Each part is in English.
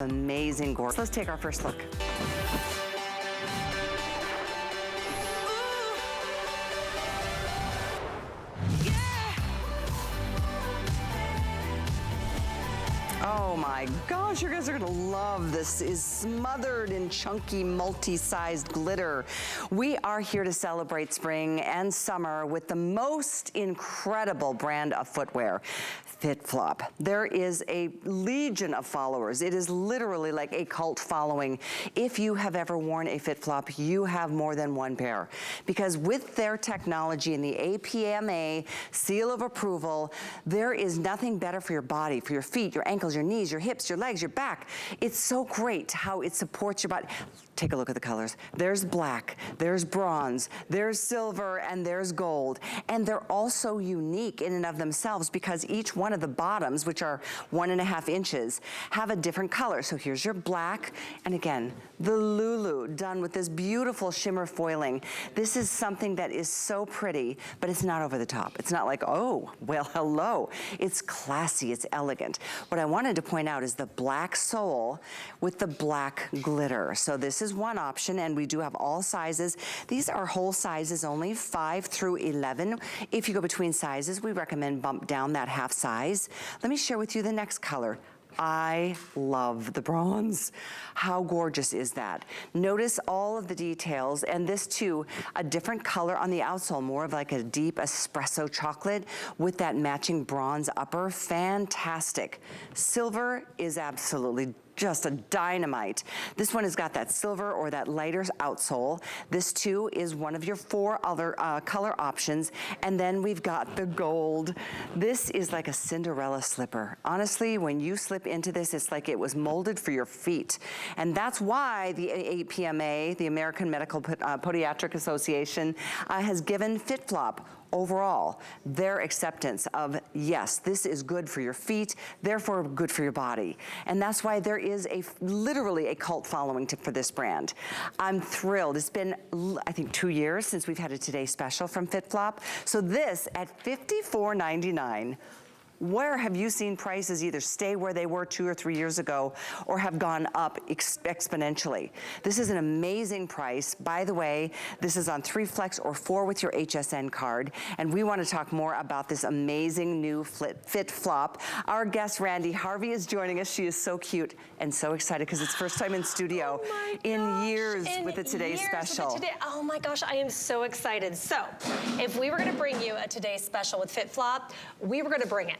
Amazing gore. So let's take our first look. Oh my gosh, you guys are gonna love this. Is smothered in chunky, multi-sized glitter. We are here to celebrate spring and summer with the most incredible brand of footwear, FitFlop. There is a legion of followers. It is literally like a cult following. If you have ever worn a FitFlop, you have more than one pair. Because with their technology and the APMA seal of approval, there is nothing better for your body, for your feet, your ankles, your knees, your hips, your legs, your back. It's so great how it supports your body. Take a look at the colors. There's black, there's bronze, there's silver, and there's gold. And they're also unique in and of themselves because each one of the bottoms, which are 1.5 inches, have a different color. So here's your black, and again, the Lulu done with this beautiful shimmer foiling. This is something that is so pretty, but it's not over the top. It's not like, oh, well, hello. It's classy, it's elegant. What I wanted to point out is the black sole with the black glitter. So this is one option, and we do have all sizes. These are whole sizes only, 5 through 11. If you go between sizes, we recommend bump down that half size. Let me share with you the next color. I love the bronze. How gorgeous is that? Notice all of the details, and this too, a different color on the outsole, more of like a deep espresso chocolate with that matching bronze upper. Fantastic. Silver is absolutely just a dynamite. This one has got that silver or that lighter outsole. This too is one of your 4 other color options. And then we've got the gold. This is like a Cinderella slipper. Honestly, when you slip into this, it's like it was molded for your feet. And that's why the APMA, the American Medical Podiatric Association, has given FitFlop overall their acceptance of, yes, this is good for your feet, therefore good for your body. And that's why there is literally a cult following for this brand. I'm thrilled. It's been, I think, 2 years since we've had a Today Special from FitFlop. So this at $54.99. Where have you seen prices either stay where they were 2 or 3 years ago or have gone up exponentially? This is an amazing price. By the way, this is on 3 flex or 4 with your HSN card. And we want to talk more about this amazing new FitFlop. Our guest, Randy Harvey, is joining us. She is so cute and so excited because it's first time in studio in years with the Today Special. Oh my gosh, I am so excited. So, if we were going to bring you a Today Special with FitFlop, we were going to bring it.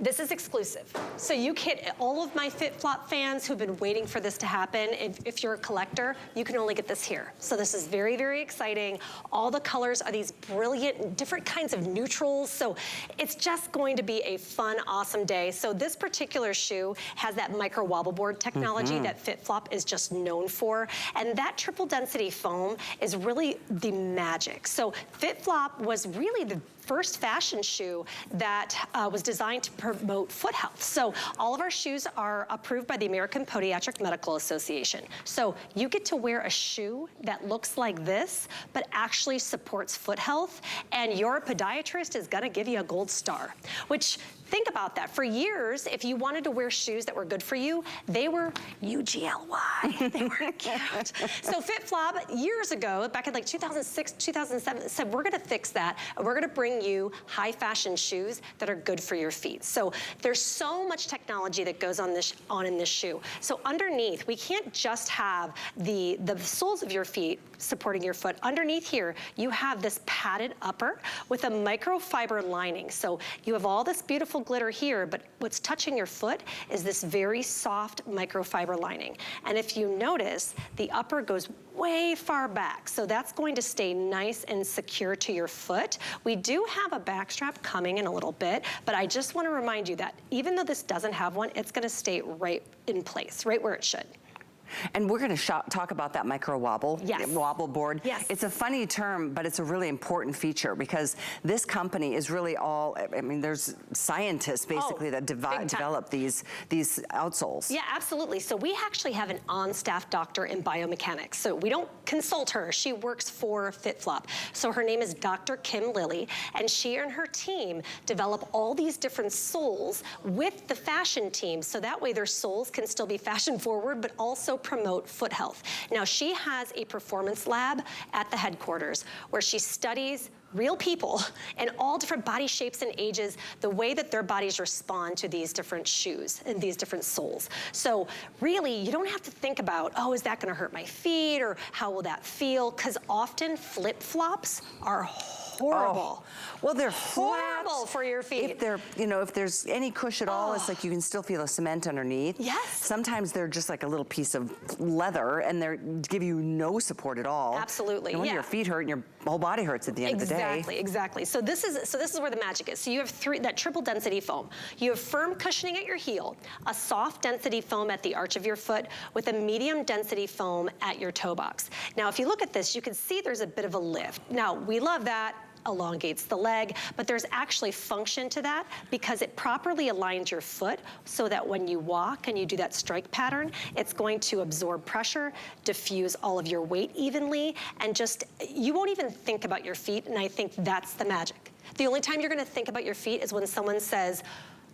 This is exclusive. So you can, all of my FitFlop fans who've been waiting for this to happen, if you're a collector, you can only get this here. So this is very, very exciting. All the colors are these brilliant, different kinds of neutrals. So it's just going to be a fun, awesome day. So this particular shoe has that micro wobble board technology that FitFlop is just known for. And that triple density foam is really the magic. So FitFlop was really the first fashion shoe that was designed to promote foot health. So all of our shoes are approved by the American Podiatric Medical Association. So you get to wear a shoe that looks like this, but actually supports foot health, and your podiatrist is gonna give you a gold star, which, think about that. For years, if you wanted to wear shoes that were good for you, they were UGLY. They were cute. So FitFlop, years ago, back in like 2006, 2007, said we're gonna fix that, and we're gonna bring you high fashion shoes that are good for your feet. So there's so much technology that goes on in this shoe. So underneath, we can't just have the soles of your feet supporting your foot. Underneath here, you have this padded upper with a microfiber lining. So you have all this beautiful glitter here, but what's touching your foot is this very soft microfiber lining. And if you notice, the upper goes way far back. So that's going to stay nice and secure to your foot. We do have a back strap coming in a little bit, but I just want to remind you that even though this doesn't have one, it's going to stay right in place, right where it should. And we're going to talk about that micro wobble, wobble board. Yes. It's a funny term, but it's a really important feature because this company is really all, I mean, there's scientists basically that develop these outsoles. Yeah, absolutely. So we actually have an on-staff doctor in biomechanics. So we don't consult her. She works for FitFlop. So her name is Dr. Kim Lilly, and she and her team develop all these different soles with the fashion team, so that way their soles can still be fashion forward, but also promote foot health. Now, she has a performance lab at the headquarters where she studies real people in all different body shapes and ages, the way that their bodies respond to these different shoes and these different soles. So really, you don't have to think about, oh, is that gonna hurt my feet, or how will that feel? Because often flip-flops are horrible. Oh. Well, they're horrible flat. for your feet. If they're, you know, if there's any cush at all, it's like you can still feel the cement underneath. Yes. Sometimes they're just like a little piece of leather, and they give you no support at all. Absolutely. No wonder your feet hurt and your whole body hurts at the end of the day. Exactly. So this is where the magic is. So you have that triple density foam. You have firm cushioning at your heel, a soft density foam at the arch of your foot, with a medium density foam at your toe box. Now, if you look at this, you can see there's a bit of a lift. Now, we love that. Elongates the leg, but there's actually function to that because it properly aligns your foot so that when you walk and you do that strike pattern, it's going to absorb pressure, diffuse all of your weight evenly, and just, you won't even think about your feet, and I think that's the magic. The only time you're gonna think about your feet is when someone says,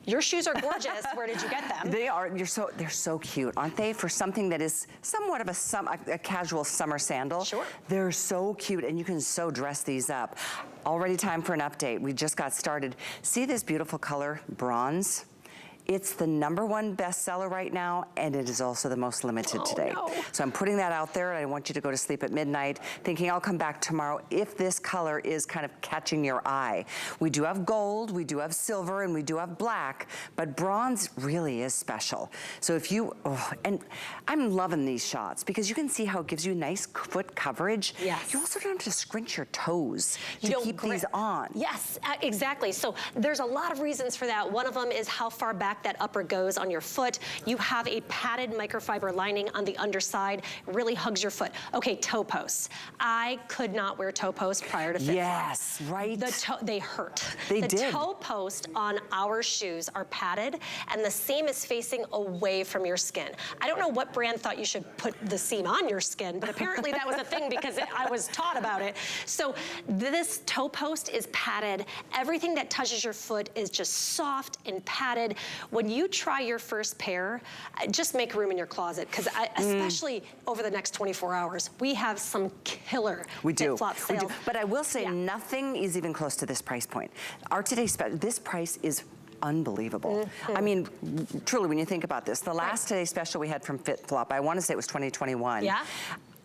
your shoes are gorgeous, where did you get them? They are, they're so cute, aren't they? For something that is somewhat of a casual summer sandal. Sure. They're so cute, and you can so dress these up. Already time for an update. We just got started. See this beautiful color, bronze? It's the #1 bestseller right now, and it is also the most limited today. No. So I'm putting that out there, and I want you to go to sleep at midnight thinking I'll come back tomorrow if this color is kind of catching your eye. We do have gold, we do have silver, and we do have black, but bronze really is special. So if you, and I'm loving these shots because you can see how it gives you nice foot coverage. Yes. You also don't have to scrunch your toes to don't keep grip. these on. Yes, exactly. So there's a lot of reasons for that. One of them is how far back that upper goes on your foot. You have a padded microfiber lining on the underside, really hugs your foot. Okay, toe posts. I could not wear toe posts prior to FitFlop. Yes, right. They hurt. They did. The toe posts on our shoes are padded, and the seam is facing away from your skin. I don't know what brand thought you should put the seam on your skin, but apparently that was a thing because I was taught about it. So this toe post is padded. Everything that touches your foot is just soft and padded. When you try your first pair, just make room in your closet, because especially over the next 24 hours, we have some killer FitFlop sales. We do. But I will say nothing is even close to this price point. Our today's this price is unbelievable. I mean, truly, when you think about this, the last Today Special we had from FitFlop, I want to say it was 2021. Yeah.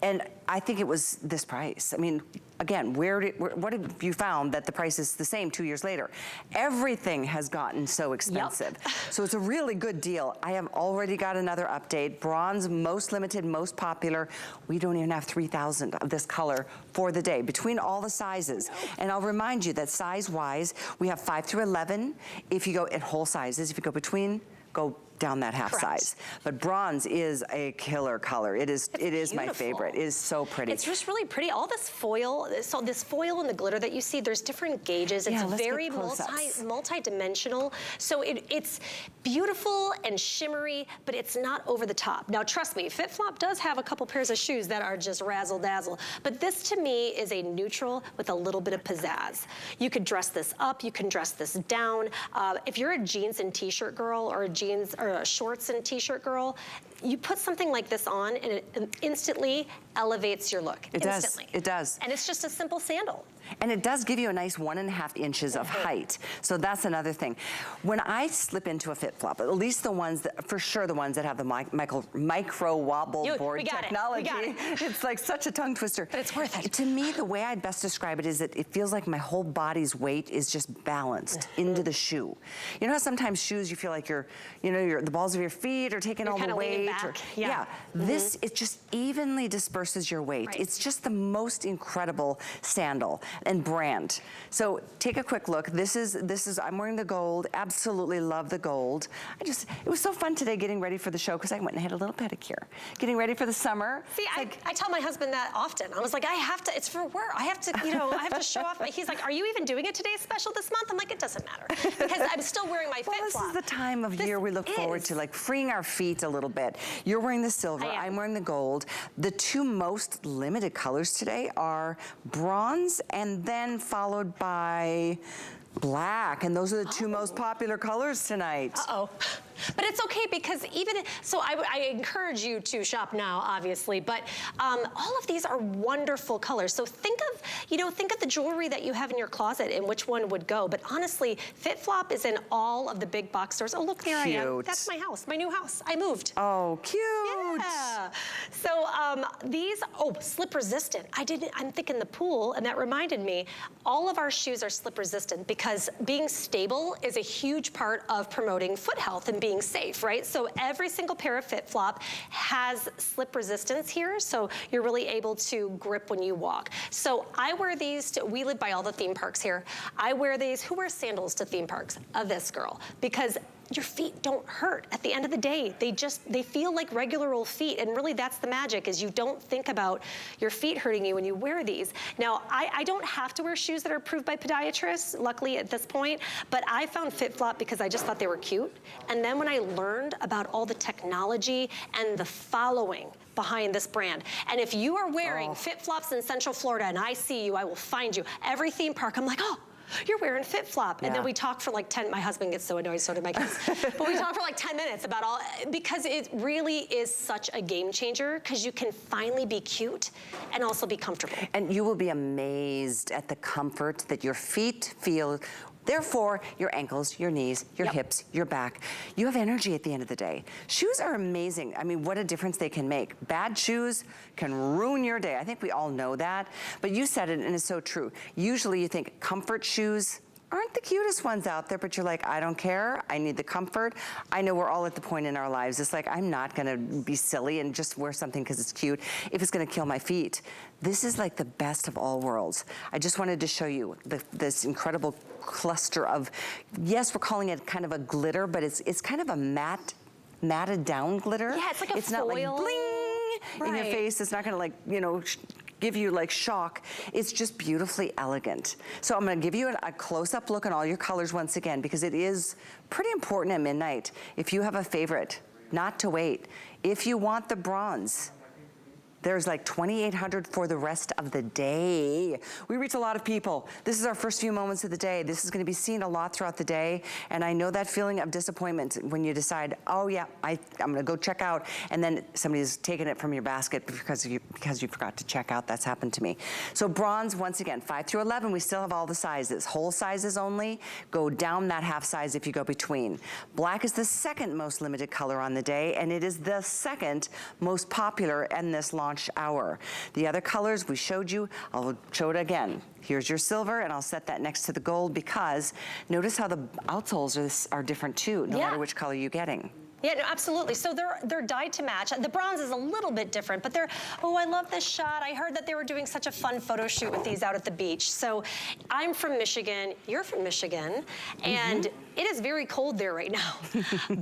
And I think it was this price. I mean, again, what have you found that the price is the same 2 years later? Everything has gotten so expensive. Yep. So it's a really good deal. I have already got another update. Bronze, most limited, most popular. We don't even have 3,000 of this color for the day between all the sizes. And I'll remind you that size-wise, we have 5 through 11. If you go at whole sizes, if you go between, go down that half size. But bronze is a killer color. It is my favorite. It is so pretty. It's just really pretty. All this foil, so this foil and the glitter that you see, there's different gauges. It's very multi-dimensional. So it's beautiful and shimmery, but it's not over the top. Now trust me, FitFlop does have a couple pairs of shoes that are just razzle-dazzle, but this to me is a neutral with a little bit of pizzazz. You could dress this up, you can dress this down. If you're a jeans and t-shirt girl, or a jeans or a shorts and t-shirt girl, you put something like this on and it instantly elevates your look. It does. It does. And it's just a simple sandal. And it does give you a nice 1.5 inches of height. So that's another thing. When I slip into a FitFlop, at least the ones that, for sure the ones that have the micro wobble board technology. We got it. It's like such a tongue twister. But it's worth it. To me, the way I'd best describe it is that it feels like my whole body's weight is just balanced into the shoe. You know how sometimes shoes you feel like the balls of your feet are taking all the weight. This, it just evenly disperses your weight. It's just the most incredible sandal. and brand. So take a quick look. This is I'm wearing the gold. Absolutely love the gold. It was so fun today getting ready for the show because I went and had a little pedicure. Getting ready for the summer. See, I tell my husband that often. I was like, I have to, it's for work. I have to, I have to show off. He's like, are you even doing it today special this month? I'm like, it doesn't matter because I'm still wearing my FitFlop. This is the time of year we look forward to, like freeing our feet a little bit. You're wearing the silver, I'm wearing the gold. The two most limited colors today are bronze and then followed by black, and those are the two most popular colors tonight. Uh-oh. But it's okay because so I encourage you to shop now, obviously, but all of these are wonderful colors. So think of the jewelry that you have in your closet and which one would go. But honestly, FitFlop is in all of the big box stores. Oh, look, there I am. That's my house, my new house. I moved. Oh, cute. Yeah. So these, slip resistant. I'm thinking the pool, and that reminded me, all of our shoes are slip resistant because being stable is a huge part of promoting foot health and being safe, right? So every single pair of FitFlop has slip resistance here, so you're really able to grip when you walk. So I wear these, we live by all the theme parks here. I wear these. Who wears sandals to theme parks? This girl, because your feet don't hurt. At the end of the day, they feel like regular old feet, and really that's the magic, is you don't think about your feet hurting you when you wear these. Now, I don't have to wear shoes that are approved by podiatrists, luckily at this point, but I found FitFlop because I just thought they were cute. And then when I learned about all the technology and the following behind this brand, and if you are wearing FitFlops in Central Florida and I see you, I will find you. Every theme park, I'm like, oh, you're wearing FitFlop. And then we talk for like 10, my husband gets so annoyed, so do my kids. But we talk for like 10 minutes about all, because it really is such a game changer, because you can finally be cute and also be comfortable. And you will be amazed at the comfort that your feet feel. Therefore, your ankles, your knees, your hips, your back. You have energy at the end of the day. Shoes are amazing. I mean, what a difference they can make. Bad shoes can ruin your day. I think we all know that. But you said it, and it's so true. Usually you think comfort shoes aren't the cutest ones out there, but you're like, I don't care. I need the comfort. I know we're all at the point in our lives. It's like, I'm not gonna be silly and just wear something because it's cute if it's gonna kill my feet. This is like the best of all worlds. I just wanted to show you this incredible cluster of, yes, we're calling it kind of a glitter, but it's kind of a matted down glitter. Yeah, it's like a it's foil. Not like bling in your face. It's not gonna like, give you like shock. It's just beautifully elegant. So I'm gonna give you a close-up look at all your colors once again, because it is pretty important at midnight. If you have a favorite, not to wait. If you want the bronze, there's like 2,800 for the rest of the day. We reach a lot of people. This is our first few moments of the day. This is gonna be seen a lot throughout the day. And I know that feeling of disappointment when you decide, oh yeah, I'm gonna go check out, and then somebody's taken it from your basket because you forgot to check out. That's happened to me. So bronze, once again, 5 through 11, we still have all the sizes. Whole sizes only, go down that half size if you go between. Black is the second most limited color on the day, and it is the second most popular in this launch hour. The other colors we showed you, I'll show it again. Here's your silver, and I'll set that next to the gold, because notice how the outsoles are different too, no matter which color you're getting. Yeah, no, absolutely. So they're dyed to match. The bronze is a little bit different, but I love this shot. I heard that they were doing such a fun photo shoot with these out at the beach. So I'm from Michigan, you're from Michigan, and it is very cold there right now.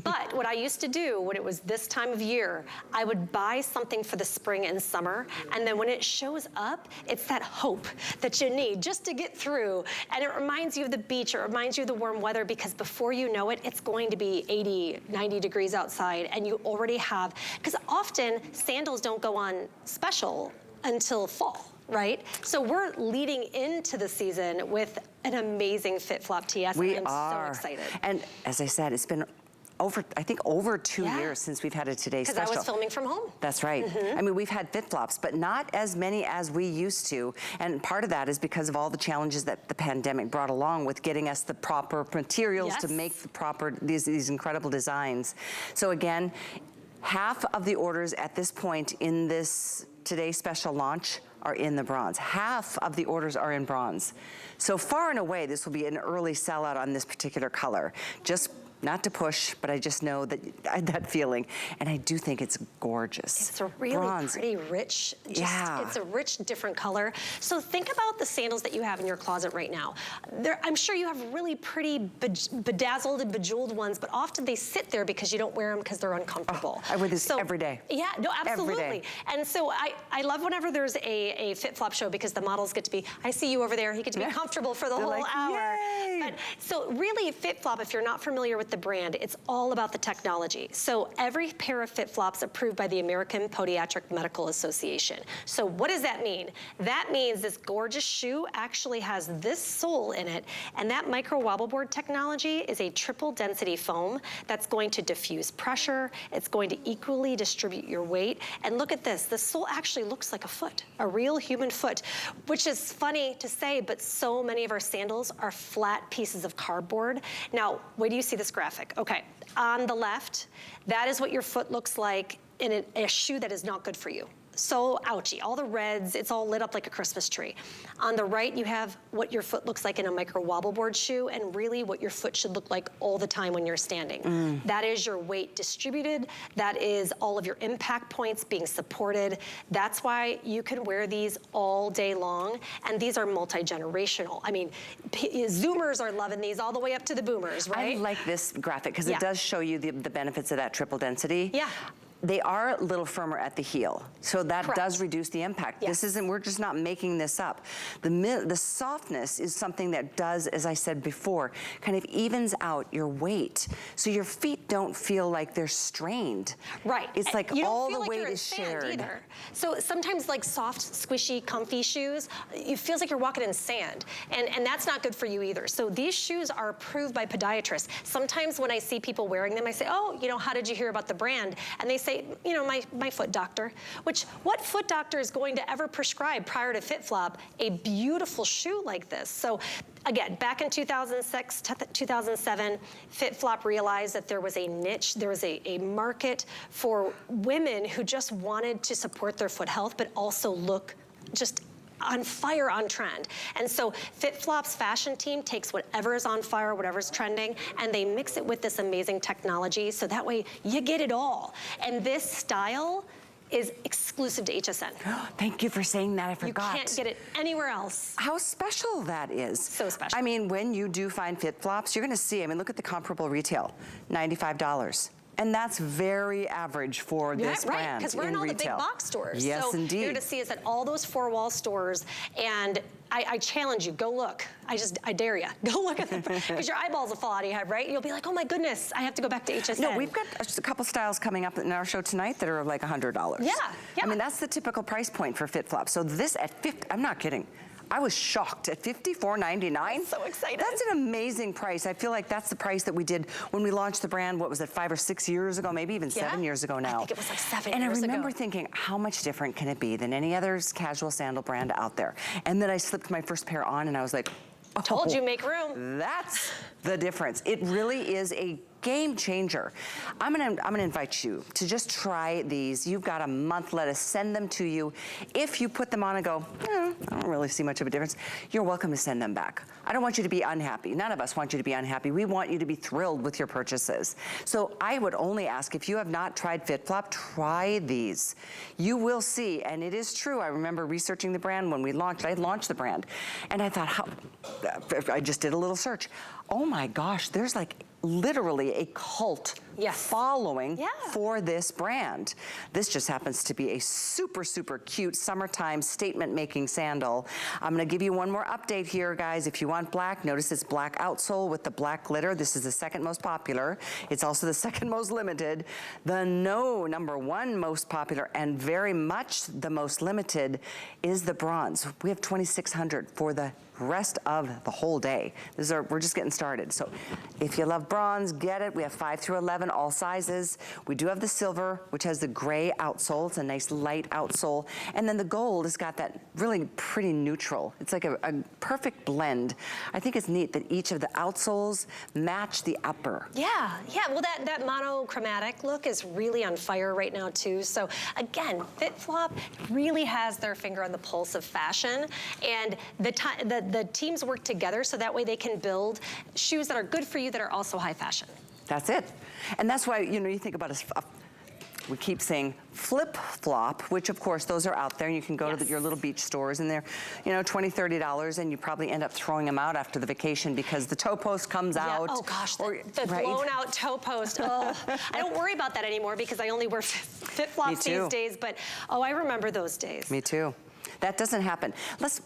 But what I used to do when it was this time of year, I would buy something for the spring and summer, and then when it shows up, it's that hope that you need just to get through. And it reminds you of the beach, it reminds you of the warm weather, because before you know it, it's going to be 80, 90 degrees outside, and you already have, because often sandals don't go on special until fall, right? So we're leading into the season with an amazing FitFlop TS. We I'm are so excited. And as I said, it's been over 2 years since we've had a Today Special. Because I was filming from home. That's right. I mean, we've had FitFlops, but not as many as we used to. And part of that is because of all the challenges that the pandemic brought along with getting us the proper materials to make the proper, these incredible designs. So again, half of the orders at this point in this Today Special launch are in the bronze. Half of the orders are in bronze. So far and away, this will be an early sellout on this particular color. Just Not to push, but I just know that that feeling. And I do think it's gorgeous. It's a really bronze. Pretty rich, Yeah. It's a rich, different color. So think about the sandals that you have in your closet right now. I'm sure you have really pretty bedazzled and bejeweled ones, but often they sit there because you don't wear them because they're uncomfortable. Oh, I wear this every day. Yeah, no, absolutely. Every day. And so I love whenever there's a FitFlop show because the models get to be, I see you over there, you get to be comfortable for the whole like, hour. Yay! But so really FitFlop, if you're not familiar with the brand, it's all about the technology. So every pair of FitFlops approved by the American Podiatric Medical Association. So what does that mean? That means this gorgeous shoe actually has this sole in it, and that micro wobble board technology is a triple density foam that's going to diffuse pressure, it's going to equally distribute your weight, and look at this, the sole actually looks like a foot, a real human foot, which is funny to say, but so many of our sandals are flat pieces of cardboard. Now, where do you see this graphic? Okay, on the left, that is what your foot looks like in a shoe that is not good for you. So ouchy, all the reds, it's all lit up like a Christmas tree. On the right, you have what your foot looks like in a micro wobble board shoe, and really what your foot should look like all the time when you're standing. That is your weight distributed. That is all of your impact points being supported. That's why you can wear these all day long, and these are multi-generational. I mean, Zoomers are loving these all the way up to the boomers, right? I like this graphic because it does show you the benefits of that triple density. Yeah. They are a little firmer at the heel, so that Correct. does reduce the impact. Yes. This isn't, we're just not making this up. The softness is something that does, as I said before, kind of evens out your weight, so your feet don't feel like they're strained. Right. It's like you all don't feel the like weight you're in is sand shared. Either. So sometimes like soft, squishy, comfy shoes, it feels like you're walking in sand, and that's not good for you either. So these shoes are approved by podiatrists. Sometimes when I see people wearing them, I say, oh, you know, how did you hear about the brand? And they say, you know, my foot doctor, which what foot doctor is going to ever prescribe prior to FitFlop a beautiful shoe like this? So again, back in 2006, 2007, FitFlop realized that there was a niche, there was a market for women who just wanted to support their foot health, but also look just on fire, on trend. And so FitFlop's fashion team takes whatever is on fire, whatever's trending, and they mix it with this amazing technology, so that way you get it all. And this style is exclusive to HSN. Thank you for saying that, I forgot. You can't get it anywhere else. How special that is. So special. I mean, when you do find FitFlops, you're gonna see, I mean, look at the comparable retail, $95. And that's very average for this brand. Right, because we're in all the big box stores. Yes, so indeed. you're going to see us at all those four-wall stores, and I challenge you, go look. I dare you. Go look at them, because your eyeballs will fall out of your head, right? You'll be like, oh my goodness, I have to go back to HSN. No, we've got just a couple styles coming up in our show tonight that are like $100. Yeah. I mean, that's the typical price point for FitFlop. So this at 50, I'm not kidding. I was shocked at $54.99. I'm so excited. That's an amazing price. I feel like that's the price that we did when we launched the brand, what was it, 5 or 6 years ago, maybe even 7 years ago now. I think it was like 7 and years ago. And I remember thinking, how much different can it be than any other casual sandal brand out there? And then I slipped my first pair on and I was like, oh, told you, make room. That's the difference. It really is a game changer. I'm gonna invite you to just try these. You've got a month, let us send them to you. If you put them on and go, I don't really see much of a difference, you're welcome to send them back. I don't want you to be unhappy. None of us want you to be unhappy. We want you to be thrilled with your purchases. So I would only ask, if you have not tried FitFlop, try these. You will see, and it is true, I remember researching the brand when we launched, I launched the brand, and I thought, I just did a little search. Oh my gosh, there's like literally a cult following for this brand. This just happens to be a super, super cute summertime statement-making sandal. I'm gonna give you one more update here, guys. If you want black, notice it's black outsole with the black glitter. This is the second most popular. It's also the second most limited. The number one most popular and very much the most limited is the bronze. We have 2,600 for the rest of the whole day. We're just getting started. So if you love bronze, get it. We have 5 through 11, all sizes. We do have the silver, which has the gray outsole. It's a nice light outsole. And then the gold has got that really pretty neutral. It's like a perfect blend. I think it's neat that each of the outsoles match the upper. Yeah, well that monochromatic look is really on fire right now too. So again, FitFlop really has their finger on the pulse of fashion, and the teams work together so that way they can build shoes that are good for you that are also high fashion. That's it. And that's why, you know, you think about we keep saying FitFlop, which of course those are out there. You can go to your little beach stores and they're, you know, $20, $30, and you probably end up throwing them out after the vacation because the toe post comes out. Oh gosh, the blown out toe post. Oh, I don't worry about that anymore because I only wear FitFlops these days, but oh, I remember those days. Me too. That doesn't happen.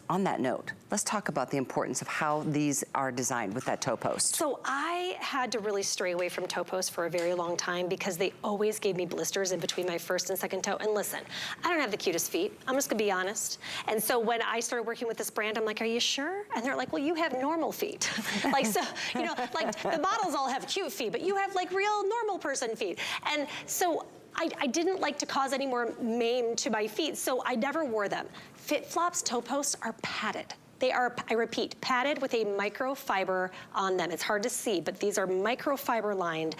On that note, let's talk about the importance of how these are designed with that toe post. So I had to really stray away from toe posts for a very long time because they always gave me blisters in between my first and second toe. And listen, I don't have the cutest feet. I'm just gonna be honest. And so when I started working with this brand, I'm like, are you sure? And they're like, well, you have normal feet. Like, so, you know, like the models all have cute feet, but you have like real normal person feet. And so I didn't like to cause any more maim to my feet, so I never wore them. FitFlop's toe posts are padded. They are, I repeat, padded with a microfiber on them. It's hard to see, but these are microfiber lined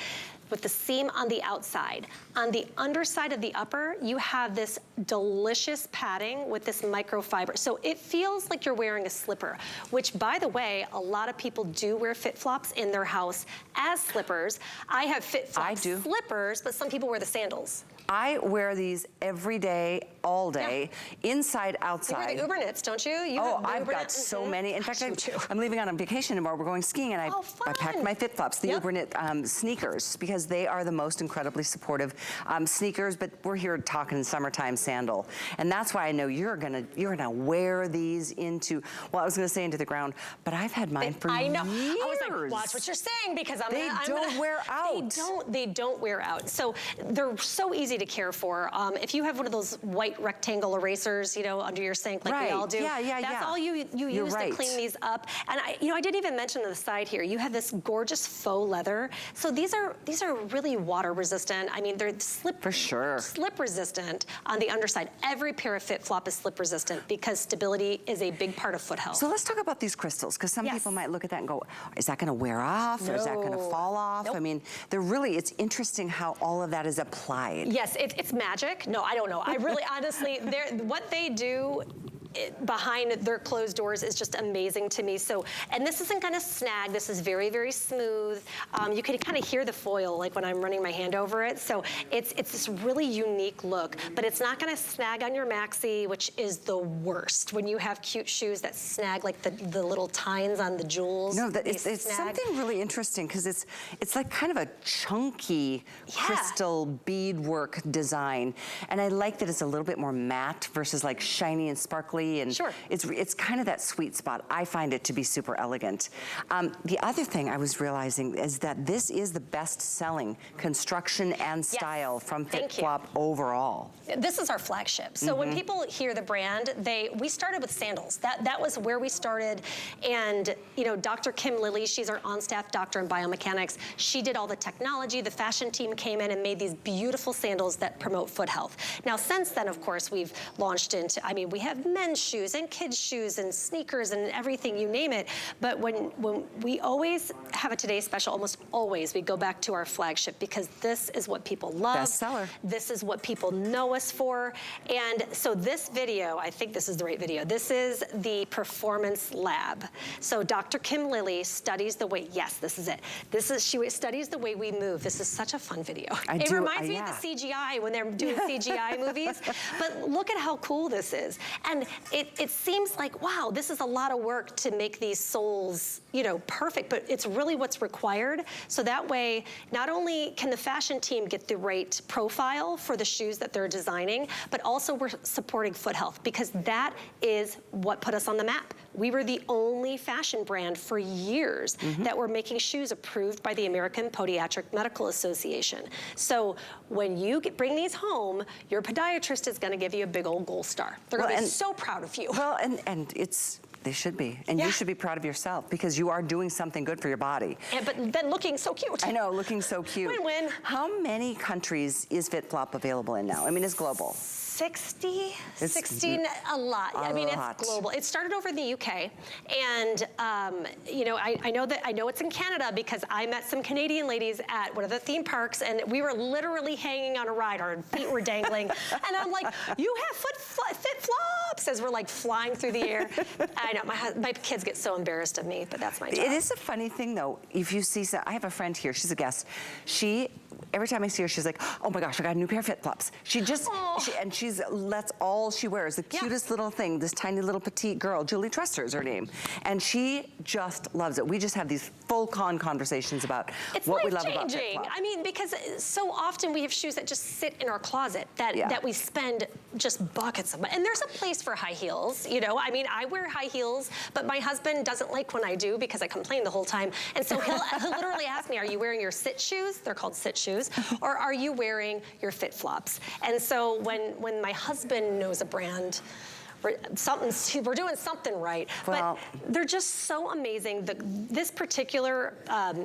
with the seam on the outside. On the underside of the upper, you have this delicious padding with this microfiber. So it feels like you're wearing a slipper, which by the way, a lot of people do wear FitFlops in their house as slippers. I have FitFlop slippers, but some people wear the sandals. I wear these every day, all day, inside, outside. You wear the Uber knits, don't you? I've got so many. In fact, I'm leaving on vacation tomorrow. We're going skiing, and I packed my FitFlops, the Uber knit sneakers, because they are the most incredibly supportive sneakers. But we're here talking summertime sandal, and that's why I know you're gonna wear these into. Well, I was gonna say into the ground, but I've had mine for years. I know. I was like, watch what you're saying, because they don't wear out. They don't wear out. So they're so easy to care for. If you have one of those white rectangle erasers, you know, under your sink, like we all do, that's all you use to clean these up. And I didn't even mention on the side here, you have this gorgeous faux leather. So these are really water resistant. I mean, they're slip resistant on the underside. Every pair of FitFlop is slip resistant because stability is a big part of foot health. So let's talk about these crystals, because some people might look at that and go, is that going to wear off, or is that going to fall off? I mean, it's interesting how all of that is applied. Yes, it's magic. No, I don't know. I really, honestly, what they do behind their closed doors is just amazing to me. So, and this isn't gonna snag. This is very, very smooth. You can kind of hear the foil, like when I'm running my hand over it. So it's this really unique look, but it's not gonna snag on your maxi, which is the worst. When you have cute shoes that snag, like the little tines on the jewels. No, it's something really interesting, because it's like kind of a chunky crystal beadwork design. And I like that it's a little bit more matte versus like shiny and sparkly. And it's kind of that sweet spot. I find it to be super elegant. The other thing I was realizing is that this is the best-selling construction and style from FitFlop overall. This is our flagship. So when people hear the brand, we started with sandals. That was where we started. And you know, Dr. Kim Lilly, she's our on-staff doctor in biomechanics. She did all the technology. The fashion team came in and made these beautiful sandals that promote foot health. Now, since then, of course, we've launched into, I mean, we have men's shoes and kids shoes and sneakers and everything, you name it. But when we always have a Today Special, almost always we go back to our flagship, because this is what people love. Bestseller. This is what people know us for. And so this video, I think this is the right video. This is the Performance Lab. So Dr. Kim Lilly studies the way, this is it. She studies the way we move. This is such a fun video. It reminds me of the CGI when they're doing CGI movies. But look at how cool this is. And it seems like, wow, this is a lot of work to make these soles, you know, perfect, but it's really what's required. So that way, not only can the fashion team get the right profile for the shoes that they're designing, but also we're supporting foot health, because that is what put us on the map. We were the only fashion brand for years that were making shoes approved by the American Podiatric Medical Association. So when you bring these home, your podiatrist is gonna give you a big old gold star. They're gonna be so proud of you. Well, and they should be. And you should be proud of yourself, because you are doing something good for your body. But then looking so cute. I know, looking so cute. Win-win. How many countries is FitFlop available in now? I mean, it's global. 60, 16, a lot. I mean, it's global. It started over in the UK, and you know, I know it's in Canada because I met some Canadian ladies at one of the theme parks, and we were literally hanging on a ride. Our feet were dangling, and I'm like, "You have FitFlops!" as we're like flying through the air. I know my kids get so embarrassed of me, but that's my job. It is a funny thing, though. If you see, I have a friend here. She's a guest. Every time I see her, she's like, "Oh my gosh, I got a new pair of FitFlops." That's all she wears. The cutest little thing, this tiny little petite girl. Julie Trester is her name. And she just loves it. We just have these full conversations about what we love about FitFlop. I mean, because so often we have shoes that just sit in our closet that we spend just buckets of money. And there's a place for high heels, you know? I mean, I wear high heels, but my husband doesn't like when I do because I complain the whole time. And so he'll literally ask me, "Are you wearing your sit shoes?" They're called sit shoes. "Or are you wearing your FitFlops?" And so when my husband knows a brand, we're doing something right. Well, but they're just so amazing. This particular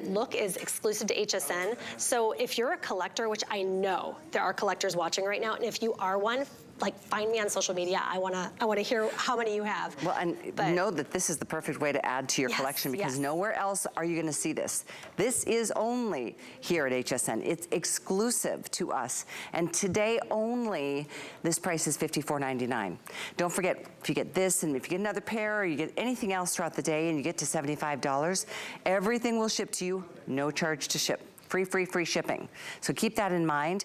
look is exclusive to HSN. So if you're a collector, which I know there are collectors watching right now, and if you are one, like, find me on social media. I wanna hear how many you have. Well, and know that this is the perfect way to add to your collection, because nowhere else are you gonna see this. This is only here at HSN. It's exclusive to us. And today only, this price is $54.99. Don't forget, if you get this and if you get another pair or you get anything else throughout the day and you get to $75, everything will ship to you, no charge to ship. Free shipping. So keep that in mind.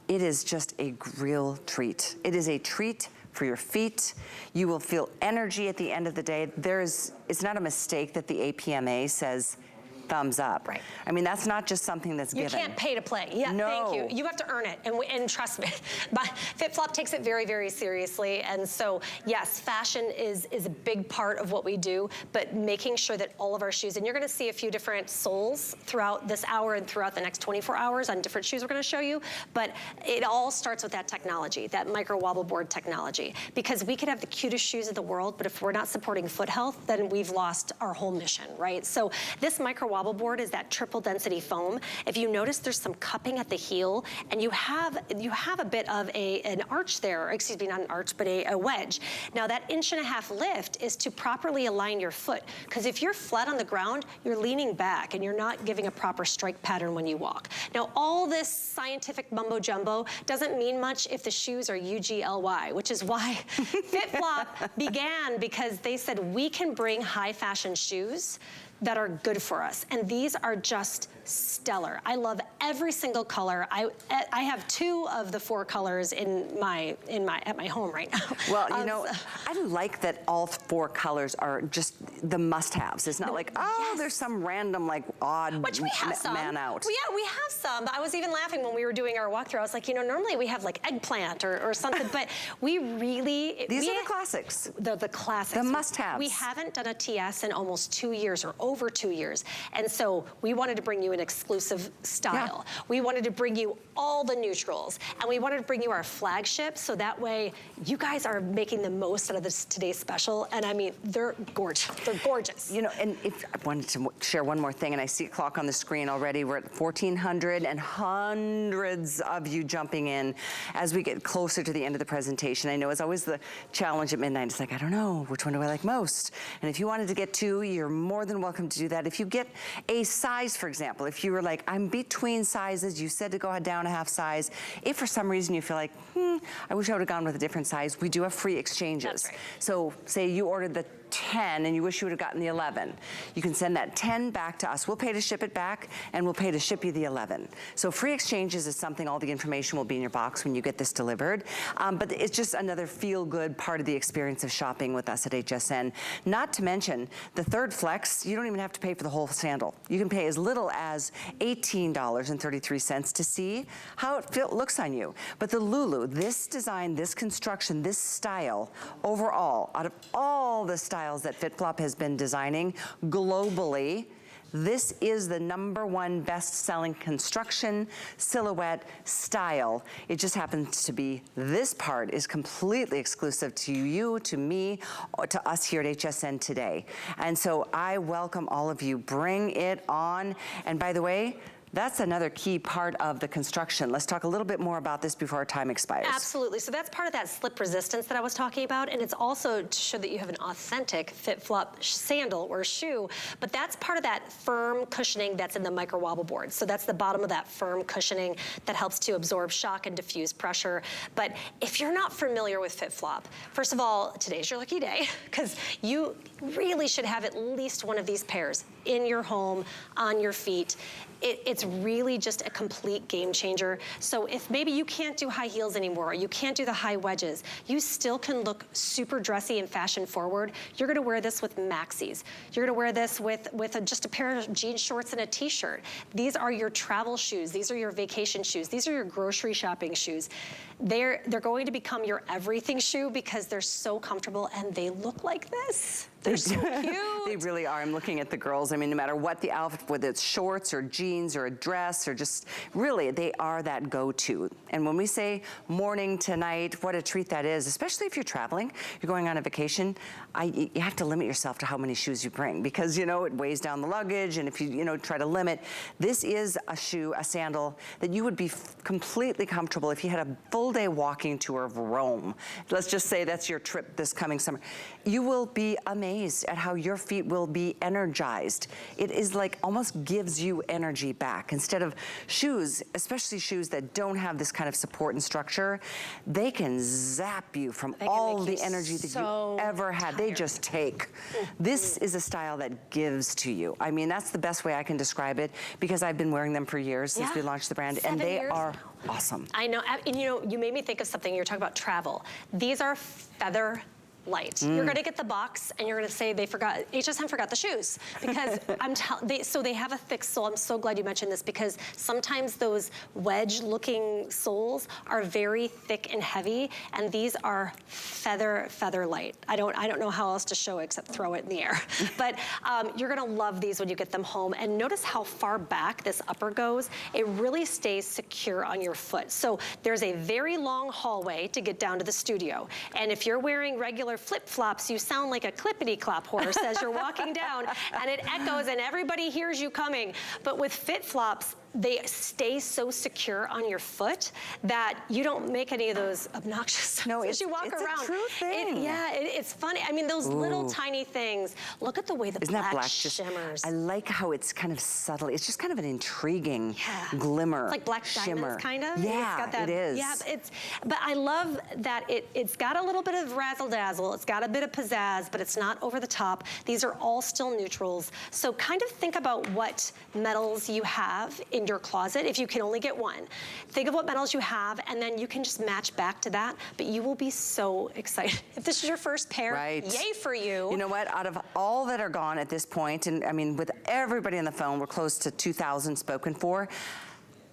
It is just a real treat. It is a treat for your feet. You will feel energy at the end of the day. It's not a mistake that the APMA says thumbs up. Right. I mean, that's not just something that's given. You can't pay to play. Yeah, no. Thank you. You have to earn it, and trust me, but FitFlop takes it very, very seriously. And so, yes, fashion is a big part of what we do, but making sure that all of our shoes, and you're gonna see a few different soles throughout this hour and throughout the next 24 hours on different shoes we're gonna show you, but it all starts with that technology, that micro wobble board technology, because we could have the cutest shoes in the world, but if we're not supporting foot health, then we've lost our whole mission, right? So this micro wobble board is that triple density foam. If you notice, there's some cupping at the heel, and you have a bit of an arch there, excuse me, not an arch, but a wedge. Now that 1.5 inch lift is to properly align your foot, because if you're flat on the ground, you're leaning back and you're not giving a proper strike pattern when you walk. Now all this scientific mumbo jumbo doesn't mean much if the shoes are UGLY, which is why FitFlop began, because they said we can bring high fashion shoes that are good for us. And these are just stellar. I love every single color. I have 2 of the 4 colors at my home right now. Well, you know, I like that all 4 colors are just the must-haves. It's not like, oh, there's some random, like, odd man out. Well, yeah, we have some. I was even laughing when we were doing our walkthrough. I was like, you know, normally we have like eggplant or something, but we really... These are the classics. The classics. The must-haves. We haven't done a TS in almost 2 years or over 2 years. And so we wanted to bring you an exclusive style. Yeah. We wanted to bring you all the neutrals, and we wanted to bring you our flagship, so that way you guys are making the most out of this today's special. And I mean, they're gorgeous. They're gorgeous. You know, and if I wanted to share one more thing, and I see a clock on the screen already. We're at 1,400 and hundreds of you jumping in as we get closer to the end of the presentation. I know it's always the challenge at midnight. It's like, I don't know, which one do I like most? And if you wanted to get 2, you're more than welcome to do that. If you get a size, for example, if you were like, I'm between sizes, you said to go down a half size. If for some reason you feel like, I wish I would have gone with a different size, we do have free exchanges. That's right. So say you ordered the 10 and you wish you would have gotten the 11. You can send that 10 back to us. We'll pay to ship it back, and we'll pay to ship you the 11. So free exchanges is something, all the information will be in your box when you get this delivered. But it's just another feel-good part of the experience of shopping with us at HSN. Not to mention, the third flex, you don't even have to pay for the whole sandal. You can pay as little as $18.33 to see how it looks on you. But the Lulu, this design, this construction, this style, overall, out of all the styles that FitFlop has been designing globally, this is the #1 best-selling construction, silhouette, style. It just happens to be, this part is completely exclusive to you, to me, to us here at HSN today. And so I welcome all of you. Bring it on. And by the way, That's another key part of the construction. Let's talk a little bit more about this before our time expires. Absolutely. So that's part of that slip resistance that I was talking about, and it's also to show that you have an authentic FitFlop sandal or shoe, but that's part of that firm cushioning that's in the micro wobble board. So that's the bottom of that firm cushioning that helps to absorb shock and diffuse pressure. But if you're not familiar with FitFlop, first of all, today's your lucky day, because you really should have at least one of these pairs in your home, on your feet. It's really just a complete game changer. So if maybe you can't do high heels anymore, or you can't do the high wedges, you still can look super dressy and fashion forward. You're gonna wear this with maxis. You're gonna wear this with just a pair of jean shorts and a t-shirt. These are your travel shoes. These are your vacation shoes. These are your grocery shopping shoes. They're going to become your everything shoe because they're so comfortable and they look like this. They're so cute. They really are. I'm looking at the girls. I mean, no matter what the outfit, whether it's shorts or jeans or a dress or just, really, they are that go-to. And when we say morning to night, what a treat that is, especially if you're traveling, you're going on a vacation, you have to limit yourself to how many shoes you bring because, you know, it weighs down the luggage, and if you try to limit, this is a shoe, a sandal, that you would be completely comfortable if you had a full-day walking tour of Rome. Let's just say that's your trip this coming summer. You will be amazed at how your feet will be energized. It is like almost gives you energy back. Instead of shoes, especially shoes that don't have this kind of support and structure, they can zap you from all the energy that you ever had. They just take. This is a style that gives to you. I mean, that's the best way I can describe it because I've been wearing them for years since we launched the brand, and they are awesome. I know, and you made me think of something. You're talking about travel. These are feather light. You're gonna get the box and you're gonna say HSN forgot the shoes because so they have a thick sole. I'm so glad you mentioned this because sometimes those wedge looking soles are very thick and heavy, and these are feather light. I don't know how else to show it except throw it in the air. But you're gonna love these when you get them home, and notice how far back this upper goes. It really stays secure on your foot. So there's a very long hallway to get down to the studio, and if you're wearing regular flip-flops, you sound like a clippity-clop horse as you're walking down, and it echoes and everybody hears you coming. But with FitFlops, they stay so secure on your foot that you don't make any of those obnoxious sounds as you walk around. It's a true thing. It's funny. I mean, those little tiny things. Look at the way the black shimmers. I like how it's kind of subtle. It's just kind of an intriguing glimmer. It's like black shimmer. Diamonds, kind of. Yeah, it's got that, it is. Yeah, but I love that it's got a little bit of razzle-dazzle. It's got a bit of pizzazz, but it's not over the top. These are all still neutrals. So kind of think about what metals you have in your closet if you can only get one. Think of what metals you have, and then you can just match back to that, but you will be so excited. If this is your first pair, yay for you. You know what, out of all that are gone at this point, and I mean, with everybody on the phone, we're close to 2,000 spoken for,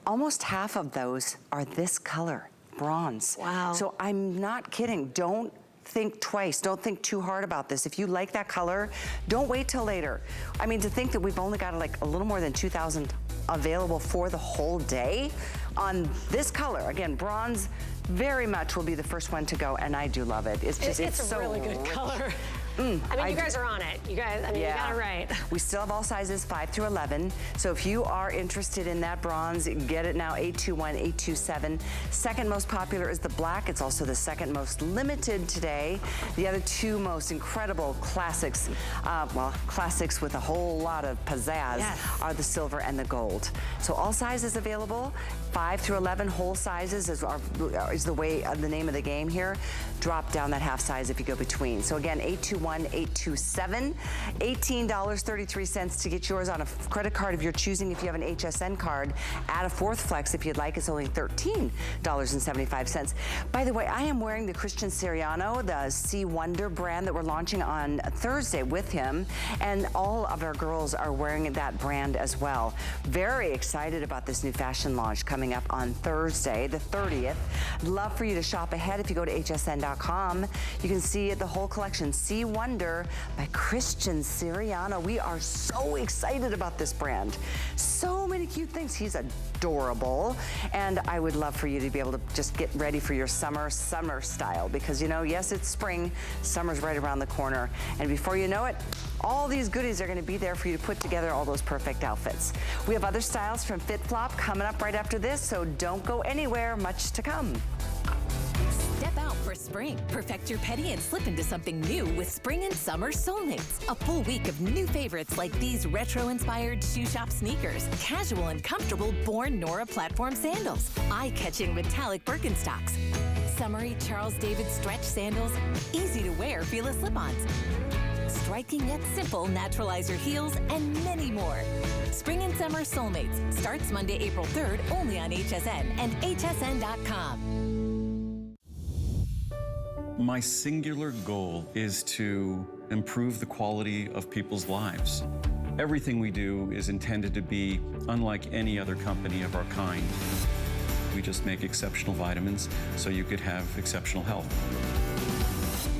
almost half of those are this color, bronze. Wow. So I'm not kidding. Don't think twice. Don't think too hard about this. If you like that color, don't wait till later. I mean, to think that we've only got like a little more than 2,000 available for the whole day on this color. Again, bronze very much will be the first one to go, and I do love it. It's just, it's so really good color. I mean, you guys are on it. You guys, I mean, you got it right. We still have all sizes 5 through 11. So if you are interested in that bronze, get it now, 821-827. Second most popular is the black. It's also the second most limited today. The other two most incredible classics, well, classics with a whole lot of pizzazz, are the silver and the gold. So all sizes available. 5 through 11 whole sizes is the way, the name of the game here. Drop down that half size if you go between. So again, 821-827, $18.33 to get yours on a credit card of your choosing. If you have an HSN card, add a fourth flex if you'd like. It's only $13.75. By the way, I am wearing the Christian Siriano, the Sea Wonder brand that we're launching on Thursday with him, and all of our girls are wearing that brand as well. Very excited about this new fashion launch coming up on Thursday, the 30th. Love for you to shop ahead. If you go to hsn.com, you can see the whole collection. Sea Wonder Wonder by Christian Siriano. We are so excited about this brand. So many cute things. He's adorable. And I would love for you to be able to just get ready for your summer style, because you know, yes, it's spring, summer's right around the corner. And before you know it, all these goodies are gonna be there for you to put together all those perfect outfits. We have other styles from FitFlop coming up right after this, so don't go anywhere, much to come. Step out for spring. Perfect your petty and slip into something new with Spring and Summer Soulmates. A full week of new favorites like these retro-inspired shoe shop sneakers, casual and comfortable Born Nora platform sandals, eye-catching metallic Birkenstocks, summery Charles David stretch sandals, easy to wear Fila slip-ons, striking yet simple naturalizer heels, and many more. Spring and Summer Soulmates starts Monday, April 3rd only on HSN and hsn.com. My singular goal is to improve the quality of people's lives. Everything we do is intended to be unlike any other company of our kind. We just make exceptional vitamins so you could have exceptional health.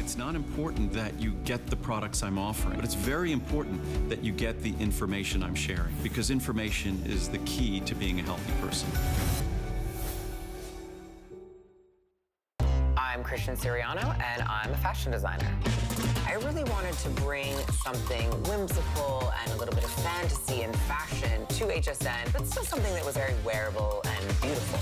It's not important that you get the products I'm offering, but it's very important that you get the information I'm sharing, because information is the key to being a healthy person. I'm Christian Siriano, and I'm a fashion designer. I really wanted to bring something whimsical and a little bit of fantasy and fashion to HSN, but still something that was very wearable and beautiful.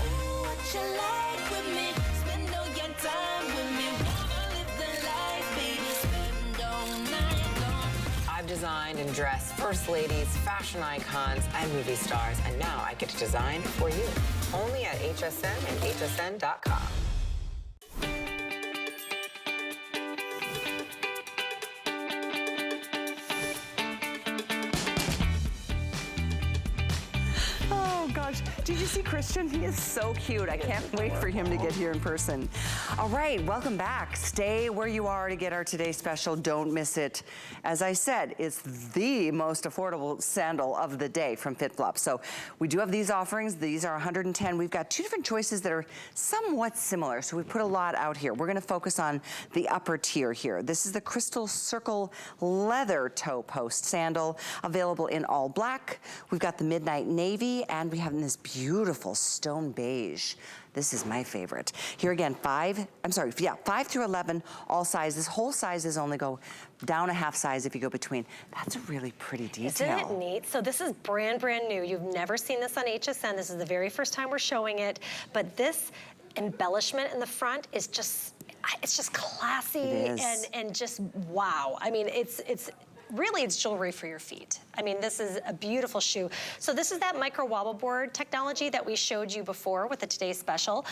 I've designed and dressed first ladies, fashion icons, and movie stars, and now I get to design for you. Only at HSN and hsn.com. Did you see Christian? He is so cute. I can't wait for him to get here in person. All right, welcome back. Stay where you are to get our Today Special. Don't miss it. As I said, it's the most affordable sandal of the day from FitFlop. So we do have these offerings. These are 110. We've got two different choices that are somewhat similar. So we put a lot out here. We're gonna focus on the upper tier here. This is the Crystal Circle Leather Toe Post Sandal, available in all black. We've got the Midnight Navy, and we have this beautiful stone beige. This is my favorite. Here again, 5 through 11, all sizes. Whole sizes only go down a half size if you go between. That's a really pretty detail. Isn't it neat? So this is brand new. You've never seen this on HSN. This is the very first time we're showing it. But this embellishment in the front is just, it's just classy and just wow. I mean, it's really, it's jewelry for your feet. I mean, this is a beautiful shoe. So this is that micro wobble board technology that we showed you before with the Today Special.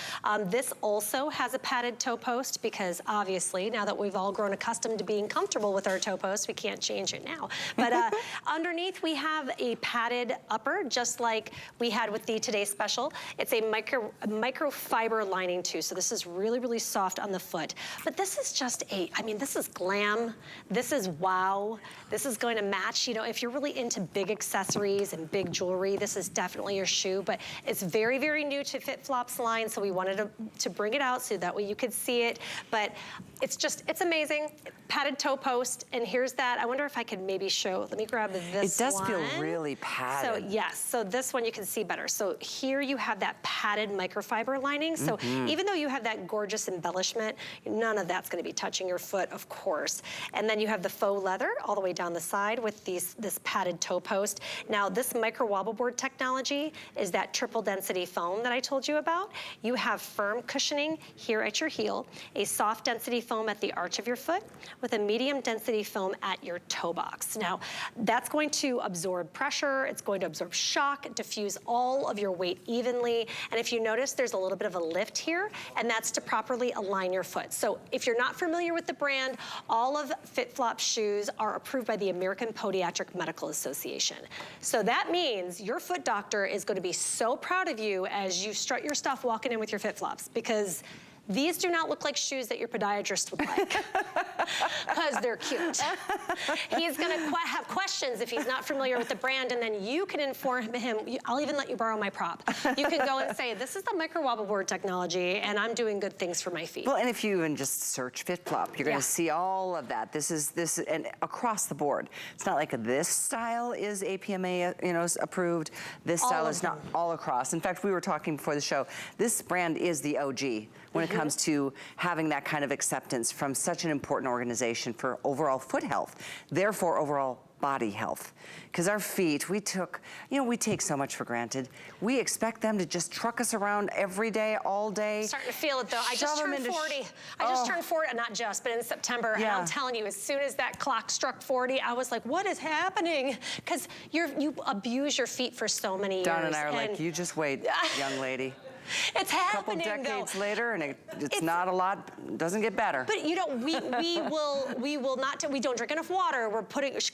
This also has a padded toe post, because obviously now that we've all grown accustomed to being comfortable with our toe post, we can't change it now. But underneath we have a padded upper, just like we had with the Today Special. It's a microfiber lining too. So this is really, really soft on the foot. But this is just I mean, this is glam. This is wow. This is going to match, you know, if you're really into big accessories and big jewelry, this is definitely your shoe. But it's very, very new to FitFlop's line, so we wanted to bring it out so that way you could see it. But it's just, it's amazing. Padded toe post, and here's that. I wonder if I could maybe show, let me grab this one. It does feel really padded. So yes, so this one you can see better. So here you have that padded microfiber lining. So even though you have that gorgeous embellishment, none of that's gonna be touching your foot, of course. And then you have the faux leather all the way down the side with this padded toe post. Now this micro wobble board technology is that triple density foam that I told you about. You have firm cushioning here at your heel, a soft density foam at the arch of your foot, with a medium density foam at your toe box. Now that's going to absorb pressure, it's going to absorb shock, diffuse all of your weight evenly. And if you notice, there's a little bit of a lift here, and that's to properly align your foot. So if you're not familiar with the brand, all of FitFlop shoes are approved by the American Podiatric Medical Association. So that means your foot doctor is going to be so proud of you as you strut your stuff walking in with your FitFlops, because These do not look like shoes that your podiatrist would like, because they're cute. He's gonna have questions if he's not familiar with the brand, and then you can inform him. I'll even let you borrow my prop. You can go and say, this is the micro wobble board technology, and I'm doing good things for my feet. Well, and if you even just search FitFlop, you're gonna see all of that. This is, and across the board. It's not like this style is APMA, you know, approved. This style is not all across. In fact, we were talking before the show, this brand is the OG when it comes to having that kind of acceptance from such an important organization for overall foot health, therefore overall body health. Because our feet, we take so much for granted. We expect them to just truck us around every day, all day. Starting to feel it though. I just turned 40. I just turned 40, not just, but in September. And I'm telling you, as soon as that clock struck 40, I was like, what is happening? Because you abuse your feet for so many years. Don and I are like, you just wait, young lady. It's happening, a couple decades later, and it's not a lot, doesn't get better. But you know, we don't drink enough water. We're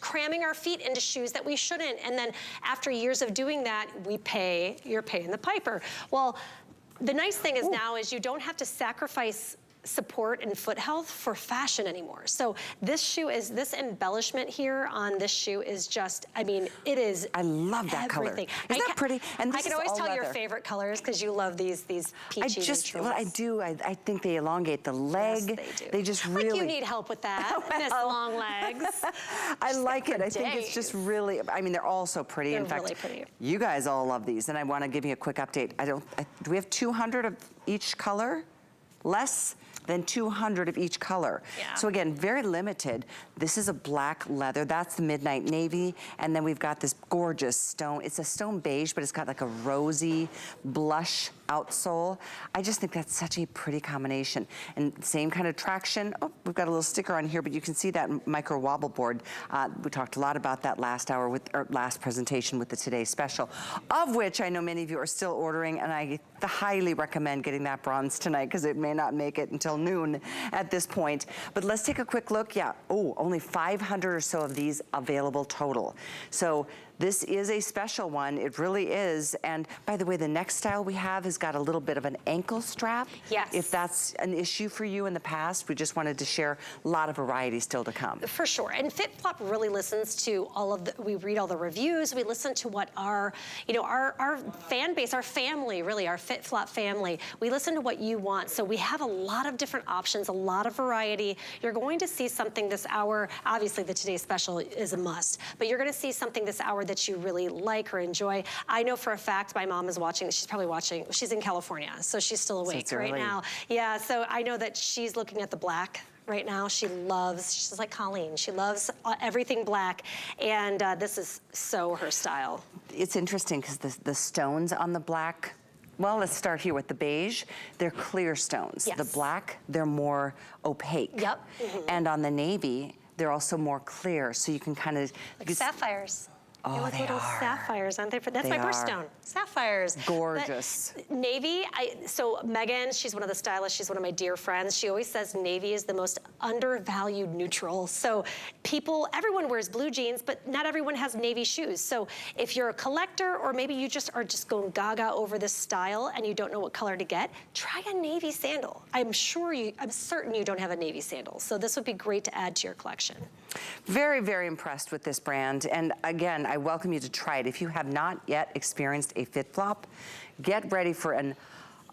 cramming our feet into shoes that we shouldn't. And then after years of doing that, you're paying the piper. Well, the nice thing is now is you don't have to sacrifice support and foot health for fashion anymore. So this embellishment here on this shoe is just, I mean, it is I love that everything. color. Isn't that pretty? And I can always tell your favorite colors because you love these peachy neutrals. Well, I do. I think they elongate the leg. Yes, they do. They just really. Like you need help with that, Miss Long Legs. I like it. I think it's just really, I mean, they're all so pretty. They're In fact, really pretty. You guys all love these, and I want to give you a quick update. Do we have 200 of each color? Less than 200 of each color. Yeah. So again, very limited. This is a black leather. That's the midnight navy. And then we've got this gorgeous stone. It's a stone beige, but it's got like a rosy blush outsole. I just think that's such a pretty combination. And same kind of traction. Oh, we've got a little sticker on here, but you can see that micro wobble board. We talked a lot about that last hour with our last presentation with the Today Special, of which I know many of you are still ordering, and I highly recommend getting that bronze tonight because it may not make it until noon at this point. But let's take a quick look. Yeah, only 500 or so of these available total. So this is a special one, it really is. And by the way, the next style we have has got a little bit of an ankle strap. Yes. If that's an issue for you in the past, we just wanted to share a lot of variety still to come. For sure, and FitFlop really listens to we read all the reviews, we listen to what our fan base, our family, really, our FitFlop family, we listen to what you want. So we have a lot of different options, a lot of variety. You're going to see something this hour, obviously the Today Special is a must, but you're gonna see something this hour that you really like or enjoy. I know for a fact my mom is watching, she's probably watching, she's in California, so she's still awake right now. Yeah, so I know that she's looking at the black right now. She's like Colleen, she loves everything black, and this is so her style. It's interesting because the stones on the black, well, let's start here with the beige. They're clear stones. Yes. The black, they're more opaque. Yep. And on the navy, they're also more clear, so you can kind of... Like sapphires. Oh, they look little sapphires, aren't they? That's my birthstone. Sapphires. Gorgeous. Navy, so Megan, she's one of the stylists, she's one of my dear friends. She always says navy is the most undervalued neutral. So everyone wears blue jeans, but not everyone has navy shoes. So if you're a collector, or maybe you just are going gaga over this style and you don't know what color to get, try a navy sandal. I'm certain you don't have a navy sandal. So this would be great to add to your collection. Very, very impressed with this brand. And again, I welcome you to try it. If you have not yet experienced a FitFlop, get ready for an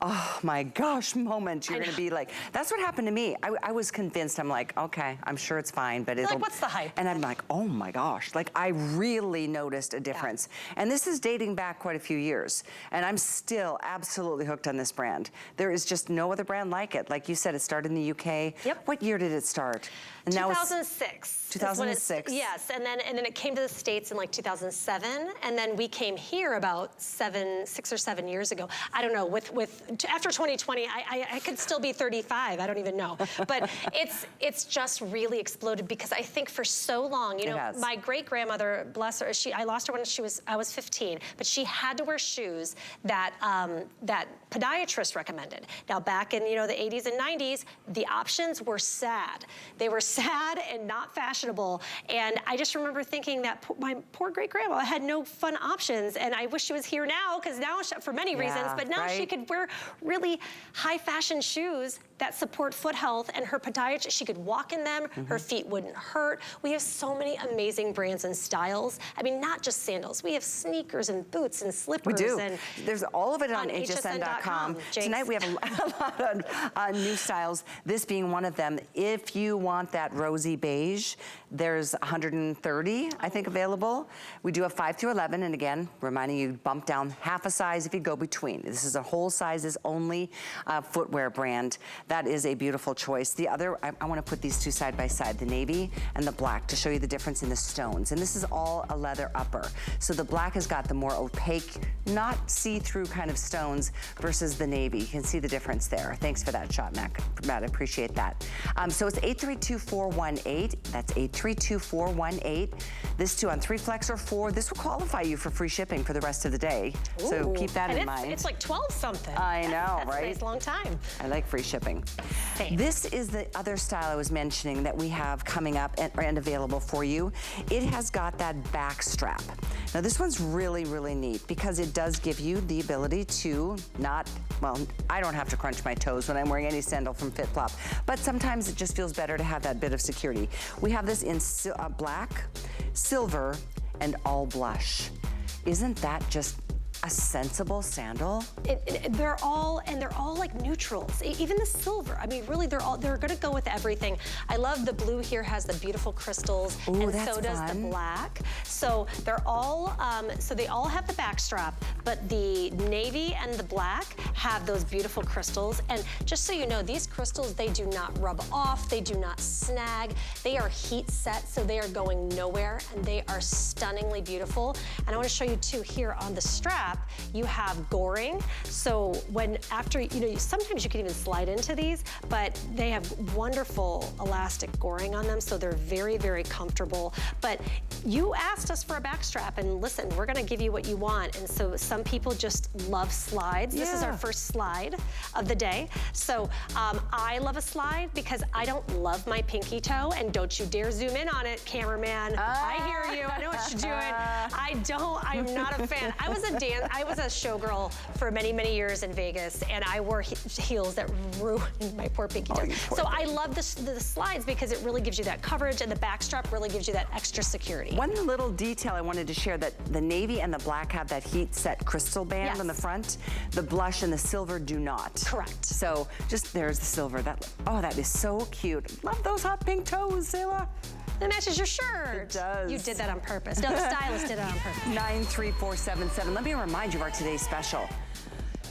oh my gosh moment. You're gonna be like, that's what happened to me. I was convinced, I'm like, okay, I'm sure it's fine, but it'll... Like, what's the hype? And I'm like, oh my gosh. Like, I really noticed a difference. Yeah. And this is dating back quite a few years. And I'm still absolutely hooked on this brand. There is just no other brand like it. Like you said, it started in the UK. Yep. What year did it start? And 2006. 2006. Yes, and then it came to the States in like 2007, and then we came here about 6 or 7 years ago. I don't know. After 2020, I could still be 35. I don't even know. But it's just really exploded because I think for so long, my great grandmother, bless her, I lost her when I was 15, but she had to wear shoes that podiatrist recommended. Now back in the 80s and 90s, the options were sad. They were sad and not fashionable. And I just remember thinking that my poor great grandma had no fun options. And I wish she was here now, because now, for many reasons, but now she could wear really high fashion shoes that support foot health, and her podiatrist, she could walk in them, her feet wouldn't hurt. We have so many amazing brands and styles. I mean, not just sandals. We have sneakers and boots and slippers. We do. And there's all of it on hsn.com. Tonight we have a lot of new styles, this being one of them. If you want that rosy beige, there's 130, I think, available. We do have 5 through 11, and again, reminding you, bump down half a size if you go between. This is a whole sizes only footwear brand. That is a beautiful choice. The other, I want to put these two side by side, the navy and the black, to show you the difference in the stones. And this is all a leather upper. So the black has got the more opaque, not see-through kind of stones versus the navy. You can see the difference there. Thanks for that shot, Matt. I appreciate that. So it's 832-418. That's 832-418. This too on 3 flex or 4. This will qualify you for free shipping for the rest of the day. Ooh. So keep that in mind. It's like 12 something. I know, that's right? A nice long time. I like free shipping. Same. This is the other style I was mentioning that we have coming up and available for you. It has got that back strap. Now this one's really, really neat because it does give you the ability to not, well, I don't have to crunch my toes when I'm wearing any sandal from FitFlop, but sometimes it just feels better to have that bit of security. We have this in black, silver, and all blush. Isn't that just a sensible sandal? They're all like neutrals. Even the silver. I mean, really, they're gonna go with everything. I love the blue here has the beautiful crystals, ooh, and that's so does fun. the black. So they're all, so they all have the back strap, but the navy and the black have those beautiful crystals. And just so you know, these crystals, they do not rub off, they do not snag. They are heat set, so they are going nowhere, and they are stunningly beautiful. And I want to show you too here on the strap. You have goring, so after, you know, sometimes you can even slide into these, but they have wonderful elastic goring on them, so they're very, very comfortable. But you asked us for a back strap, and listen, we're gonna give you what you want. And so some people just love slides. Yeah. This is our first slide of the day. So I love a slide because I don't love my pinky toe, and don't you dare zoom in on it, cameraman. I hear you, I know what you're doing. I'm not a fan. I was a showgirl for many, many years in Vegas, and I wore heels that ruined my poor pinky toe. So I love the slides because it really gives you that coverage, and the back strap really gives you that extra security. One little detail I wanted to share, that the navy and the black have that heat set crystal band on the front. The blush and the silver do not. Correct. So just there's the silver. That is so cute. Love those hot pink toes, Sarah. It matches your shirt. It does. You did that on purpose. No, the stylist did it on purpose. 93477. Let me remind you of our today's special.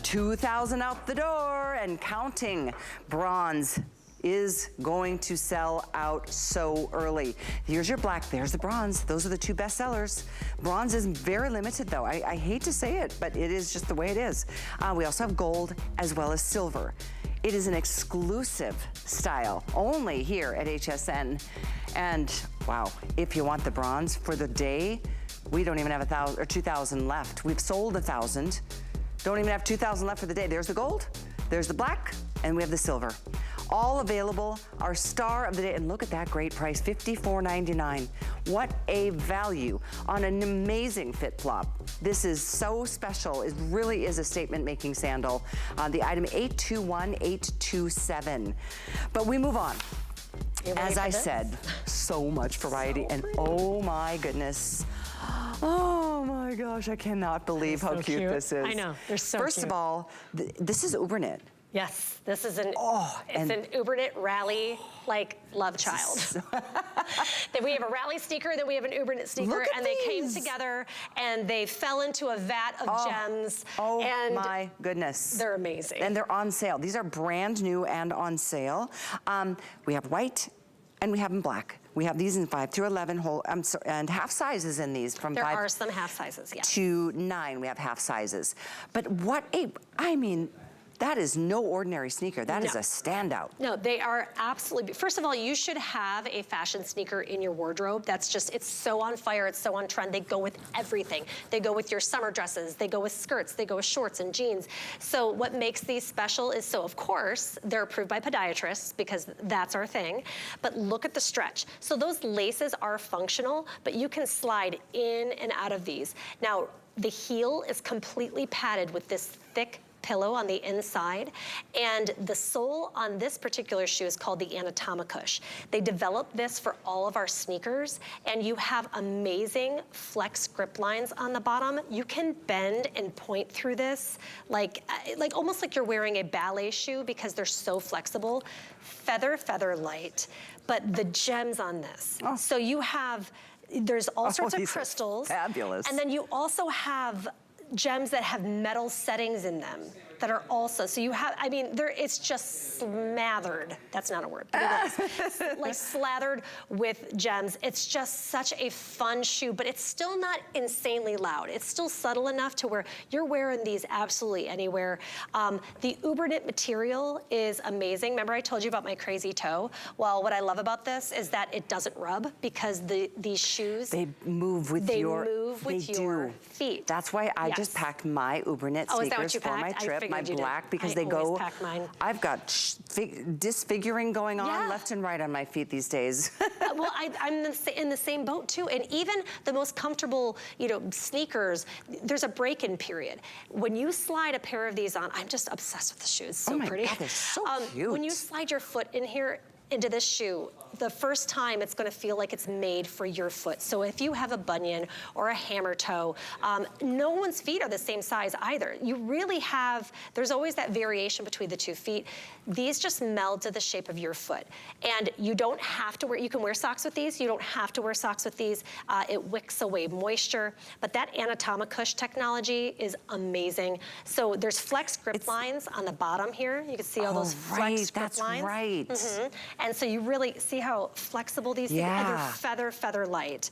2,000 out the door and counting. Bronze is going to sell out so early. Here's your black, there's the bronze. Those are the two best sellers. Bronze is very limited though. I hate to say it, but it is just the way it is. We also have gold as well as silver. It is an exclusive style, only here at HSN. And wow, if you want the bronze for the day, we don't even have 1,000 or 2,000 left. We've sold 1,000. Don't even have 2,000 left for the day. There's the gold, there's the black, and we have the silver. All available, our star of the day, and look at that great price, $54.99. What a value on an amazing FitFlop. This is so special. It really is a statement-making sandal. The item 821827. But we move on. As I said, so much variety, and oh my goodness. Oh my gosh, I cannot believe how cute this is. I know, they're so First of all, this is uber knit. Yes, this is an uber knit rally, like love child. Then we have a rally sneaker, then we have an uber knit sneaker, and they came together and they fell into a vat of gems. Oh and my goodness. They're amazing. And they're on sale. These are brand new and on sale. We have white and we have them black. We have these in 5 through 11 whole, and half sizes in these from 5 are some half sizes, yeah. to 9. We have half sizes. But I mean, that is no ordinary sneaker. That is a standout. No, they are absolutely, first of all, you should have a fashion sneaker in your wardrobe. That's just, it's so on fire, it's so on trend. They go with everything. They go with your summer dresses, they go with skirts, they go with shorts and jeans. So what makes these special is, so of course, they're approved by podiatrists because that's our thing, but look at the stretch. So those laces are functional, but you can slide in and out of these. Now, the heel is completely padded with this thick pillow on the inside. And the sole on this particular shoe is called the Anatomicush. They developed this for all of our sneakers, and you have amazing flex grip lines on the bottom. You can bend and point through this like almost like you're wearing a ballet shoe because they're so flexible. Feather light, but the gems on this. Oh. So you have, there's all sorts of crystals. Fabulous. And then you also have gems that have metal settings in them that are also, so you have, I mean, it's just smothered. That's not a word, but it is. Like slathered with gems. It's just such a fun shoe, but it's still not insanely loud. It's still subtle enough to where you're wearing these absolutely anywhere. The Uber knit material is amazing. Remember I told you about my crazy toe? Well, what I love about this is that it doesn't rub because these shoes, they move with your feet. That's why I just packed my Uber knit sneakers for my trip. My black, because they go, I've got disfiguring going on left and right on my feet these days. Well, I'm in the same boat too. And even the most comfortable, sneakers, there's a break-in period. When you slide a pair of these on, I'm just obsessed with the shoes. So pretty. God, they're so cute. When you slide your foot in here, into this shoe, the first time it's gonna feel like it's made for your foot. So if you have a bunion or a hammer toe, no one's feet are the same size either. You really have, there's always that variation between the 2 feet. These just meld to the shape of your foot. And you don't have to wear, you can wear socks with these, you don't have to wear socks with these. It wicks away moisture, but that Anatomicush technology is amazing. So there's flex grip lines on the bottom here. You can see all those flex grip lines. Right. Mm-hmm. And so you really see how flexible these things are. And they're feather light.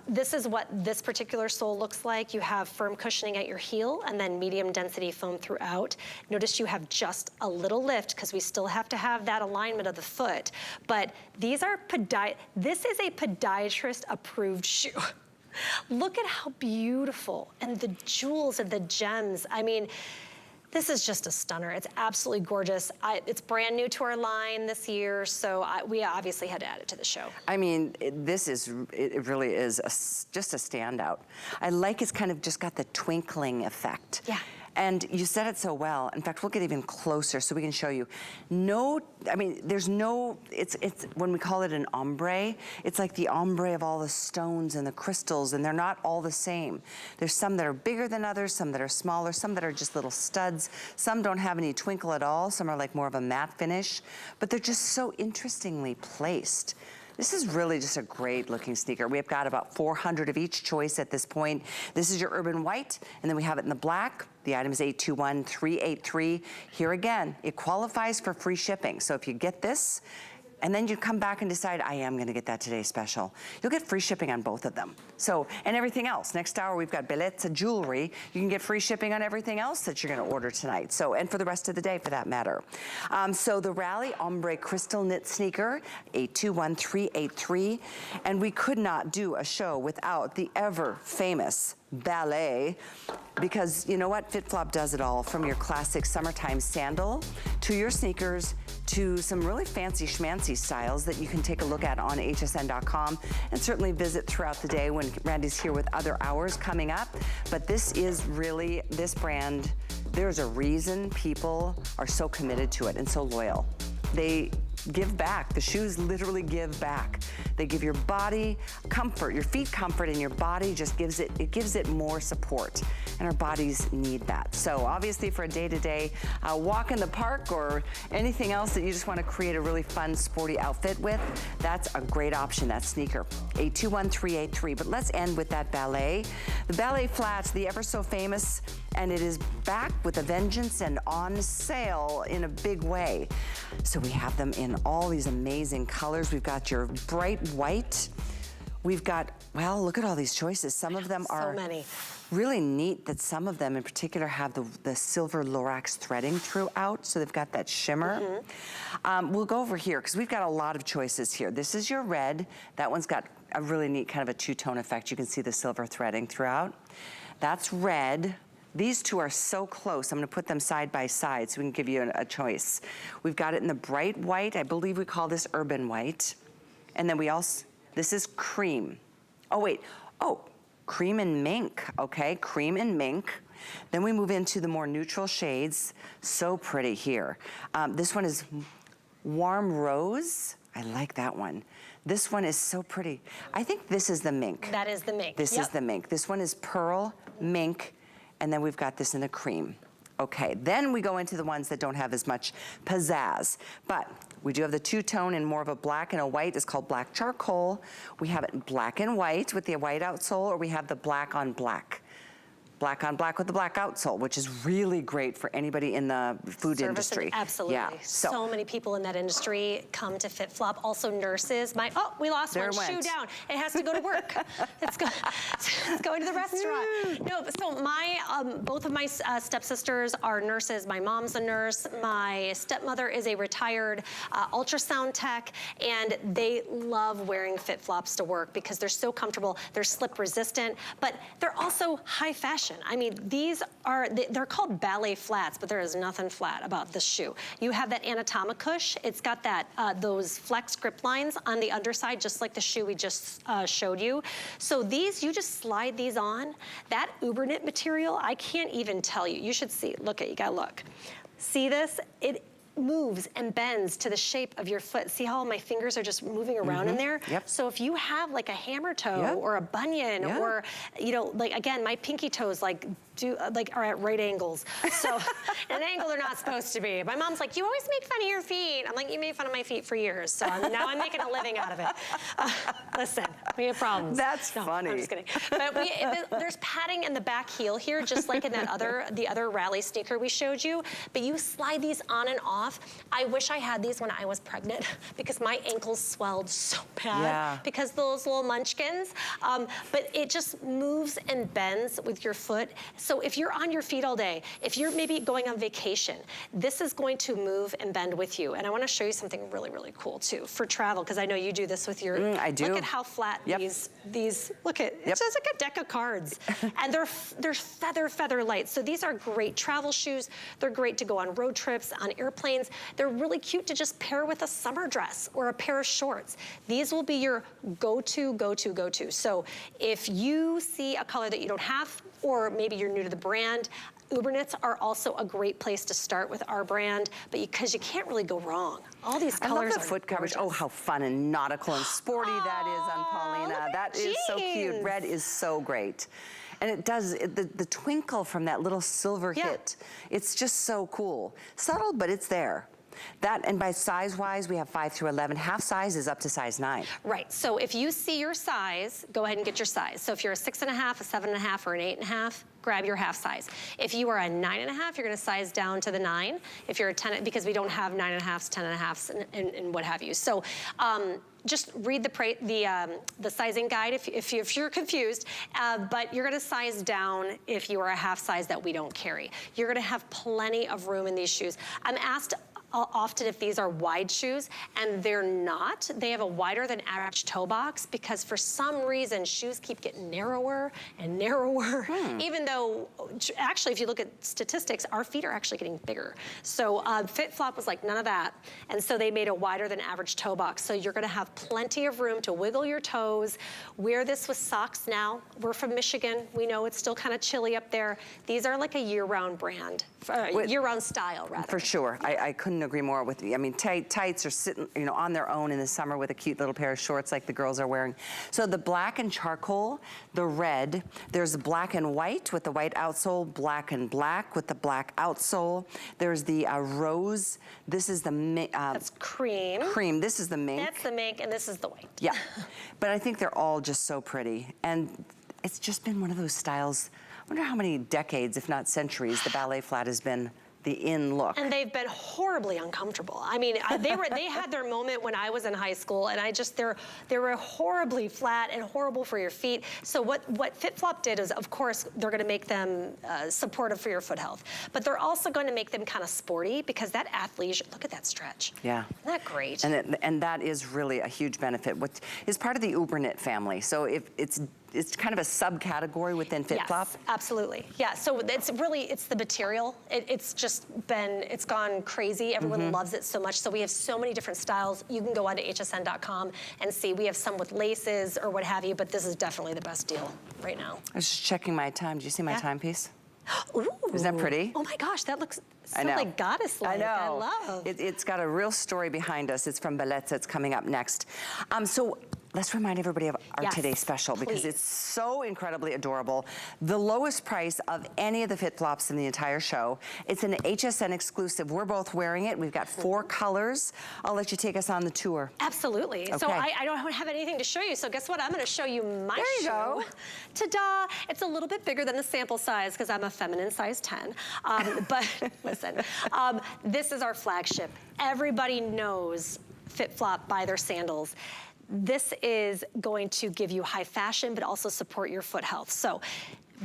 This is what this particular sole looks like. You have firm cushioning at your heel and then medium density foam throughout. Notice you have just a little lift because we still have to have that alignment of the foot. But these are this is a podiatrist approved shoe. Look at how beautiful, and the jewels and the gems. I mean, this is just a stunner. It's absolutely gorgeous. It's brand new to our line this year, so we obviously had to add it to the show. I mean, it really is just a standout. I like it's kind of just got the twinkling effect. Yeah. And you said it so well. In fact, we'll get even closer so we can show you. There's no, it's when we call it an ombre, it's like the ombre of all the stones and the crystals, and they're not all the same. There's some that are bigger than others, some that are smaller, some that are just little studs, some don't have any twinkle at all, some are like more of a matte finish, but they're just so interestingly placed. This is really just a great looking sneaker. We've got about 400 of each choice at this point. This is your urban white, and then we have it in the black. The item is 821383. Here again, it qualifies for free shipping. So if you get this, and then you come back and decide, I am gonna get that today special, you'll get free shipping on both of them. So, and everything else. Next hour, we've got bellezza jewelry. You can get free shipping on everything else that you're gonna order tonight. So, and for the rest of the day, for that matter. So the Rally Ombre Crystal Knit Sneaker, 821383. And we could not do a show without the ever famous ballet, because you know what? FitFlop does it all, from your classic summertime sandal to your sneakers to some really fancy schmancy styles that you can take a look at on hsn.com and certainly visit throughout the day when Randy's here with other hours coming up. But this is really, this brand, there's a reason people are so committed to it and so loyal. They give back. The shoes literally give back. They give your body comfort, your feet comfort, and your body just gives it more support. And our bodies need that. So obviously for a day-to-day walk in the park or anything else that you just want to create a really fun, sporty outfit with, that's a great option, that sneaker. 821383. But let's end with that ballet. The ballet flats, the ever so famous, and it is back with a vengeance and on sale in a big way. So we have them in all these amazing colors. We've got your bright white. We've got, well, look at all these choices. Some of them are so many. Really neat that some of them in particular have the silver Lorax threading throughout, so they've got that shimmer. Mm-hmm. We'll go over here because we've got a lot of choices here. This is your red. That one's got a really neat kind of a two-tone effect. You can see the silver threading throughout. That's red. These two are so close. I'm gonna put them side by side so we can give you a choice. We've got it in the bright white. I believe we call this urban white. And then we also, this is cream. Oh wait, cream and mink, okay? Cream and mink. Then we move into the more neutral shades. So pretty here. This one is warm rose. I like that one. This one is so pretty. I think this is the mink. That is the mink. This is the mink. This one is pearl, mink, and then we've got this in the cream. Okay, then we go into the ones that don't have as much pizzazz. But we do have the two-tone in more of a black and a white. It's called black charcoal. We have it in black and white with the white outsole, or we have the black on black. Black on black with the black outsole, which is really great for anybody in the food industry. Absolutely. Yeah. So many people in that industry come to FitFlop. Also nurses. We lost one shoe down. It has to go to work. it's going to the restaurant. No, so both of my stepsisters are nurses. My mom's a nurse. My stepmother is a retired ultrasound tech, and they love wearing FitFlops to work because they're so comfortable. They're slip resistant, but they're also high fashion. I mean, they're called ballet flats, but there is nothing flat about this shoe. You have that Anatomicush. It's got that those flex grip lines on the underside, just like the shoe we just showed you. So these, you just slide these on. That Uber knit material, I can't even tell you. You should see. Look at, you gotta look. See this? It moves and bends to the shape of your foot. See how my fingers are just moving around in there? Yep. So if you have like a hammer toe or a bunion or, you know, like again, my pinky toes are at right angles. So an angle they're not supposed to be. My mom's like, you always make fun of your feet. I'm like, you made fun of my feet for years. So now I'm making a living out of it. Listen, we have problems. That's funny. I'm just kidding. But there's padding in the back heel here, just like in that the other rally sneaker we showed you. But you slide these on and off. I wish I had these when I was pregnant because my ankles swelled so bad because those little munchkins. But it just moves and bends with your foot. So if you're on your feet all day, if you're maybe going on vacation, this is going to move and bend with you. And I want to show you something really, really cool too for travel, because I know you do this with your. I do. Look at how flat these. Look at it's just like a deck of cards, and they're feather light. So these are great travel shoes. They're great to go on road trips, on airplanes. They're really cute to just pair with a summer dress or a pair of shorts. These will be your go-to. So if you see a color that you don't have, or maybe you're new to the brand, Uber knits are also a great place to start with our brand, but because you can't really go wrong. All these colors. I love the foot coverage. Oh, how fun and nautical and sporty that is on Paulina. That is so cute. Red is so great. And it does, the twinkle from that little silver hit, it's just so cool. Subtle, but it's there. That, and by size-wise, we have 5 through 11. Half size is up to size 9. Right, so if you see your size, go ahead and get your size. So if you're a 6.5, a 7.5, or an 8.5, grab your half size. If you are a 9.5, you're gonna size down to the 9. If you're a 10, because we don't have 9.5s, 10.5s, and what have you. So just read the sizing guide if you're confused, but you're gonna size down if you are a half size that we don't carry. You're gonna have plenty of room in these shoes. I'm asked often if these are wide shoes, and they're not. They have a wider than average toe box because for some reason shoes keep getting narrower and narrower, even though actually if you look at statistics, our feet are actually getting bigger. So FitFlop was like, none of that. And so they made a wider than average toe box. So you're gonna have plenty of room to wiggle your toes. Wear this with socks now. We're from Michigan. We know it's still kind of chilly up there. These are like a year-round brand, year-round style rather. For sure, I couldn't agree more with you. I mean, tights are sitting, you know, on their own in the summer with a cute little pair of shorts like the girls are wearing. So the black and charcoal, the red, there's the black and white with the white outsole, black and black with the black outsole. There's the rose. This is the that's cream. Cream. This is the mink. That's the mink, and this is the white. Yeah, but I think they're all just so pretty, and it's just been one of those styles. I wonder how many decades, if not centuries, the ballet flat has been the in look. And they've been horribly uncomfortable. I mean, they had their moment when I was in high school, and they were horribly flat and horrible for your feet. So what FitFlop did is, of course, they're gonna make them supportive for your foot health, but they're also gonna make them kind of sporty because that athleisure, look at that stretch. Yeah. Isn't that great? And that is really a huge benefit. What is part of the Uber knit family. So if it's kind of a subcategory within FitFlop? Yes, absolutely. Yeah, so it's the material. It's gone crazy. Everyone loves it so much. So we have so many different styles. You can go onto hsn.com and see. We have some with laces or what have you, but this is definitely the best deal right now. I was just checking my time. Did you see my timepiece? Ooh. Isn't that pretty? Oh my gosh, that looks so I know. like goddess-like. I know. I love. It's got a real story behind us. It's from Bellezza. It's coming up next. So let's remind everybody of our Yes, today's special because please. it's so incredibly adorable. The lowest price of any of the FitFlops in the entire show. It's an HSN exclusive. We're both wearing it. We've got 4 colors. I'll let you take us on the tour. Absolutely. So Okay. I don't have anything to show you. So guess what? I'm going to show you my There you shoe. go. Ta-da! It's a little bit bigger than the sample size because I'm a feminine size 10. But listen, this is our flagship. Everybody knows FitFlop by their sandals. This is going to give you high fashion, but also support your foot health. So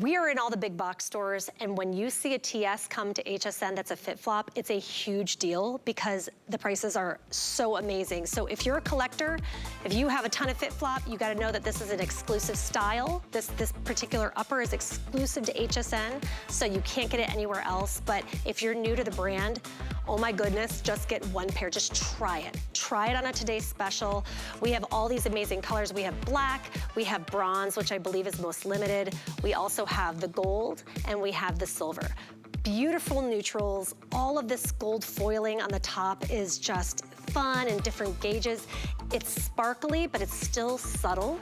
we are in all the big box stores, and when you see a TS come to HSN that's a FitFlop, it's a huge deal because the prices are so amazing. So if you're a collector, if you have a ton of FitFlop, you gotta know that this is an exclusive style. This particular upper is exclusive to HSN, so you can't get it anywhere else. But if you're new to the brand, oh my goodness, just get 1 pair, just try it. Try it on a today's special. We have all these amazing colors. We have black, we have bronze, which I believe is most limited. We also have the gold and we have the silver. Beautiful neutrals. All of this gold foiling on the top is just fun and different gauges. It's sparkly, but it's still subtle.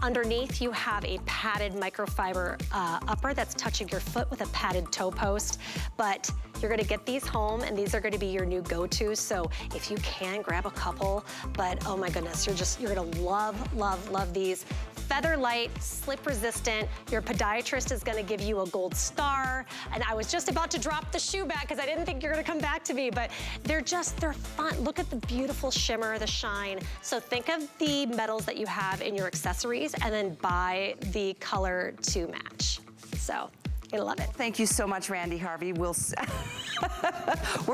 Underneath, you have a padded microfiber upper that's touching your foot with a padded toe post. But you're gonna get these home, and these are gonna be your new go-to. So if you can, grab a couple. But oh my goodness, you're gonna love, love, love these. Feather light, slip resistant. Your podiatrist is gonna give you a gold star. And I was just about to drop the shoe back because I didn't think you're gonna come back to me, but they're fun. Look at the beautiful shimmer, the shine. So think of the metals that you have in your accessories and then buy the color to match. So, you'll love it. Thank you so much, Randy Harvey. We're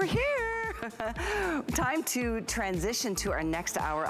here. Time to transition to our next hour.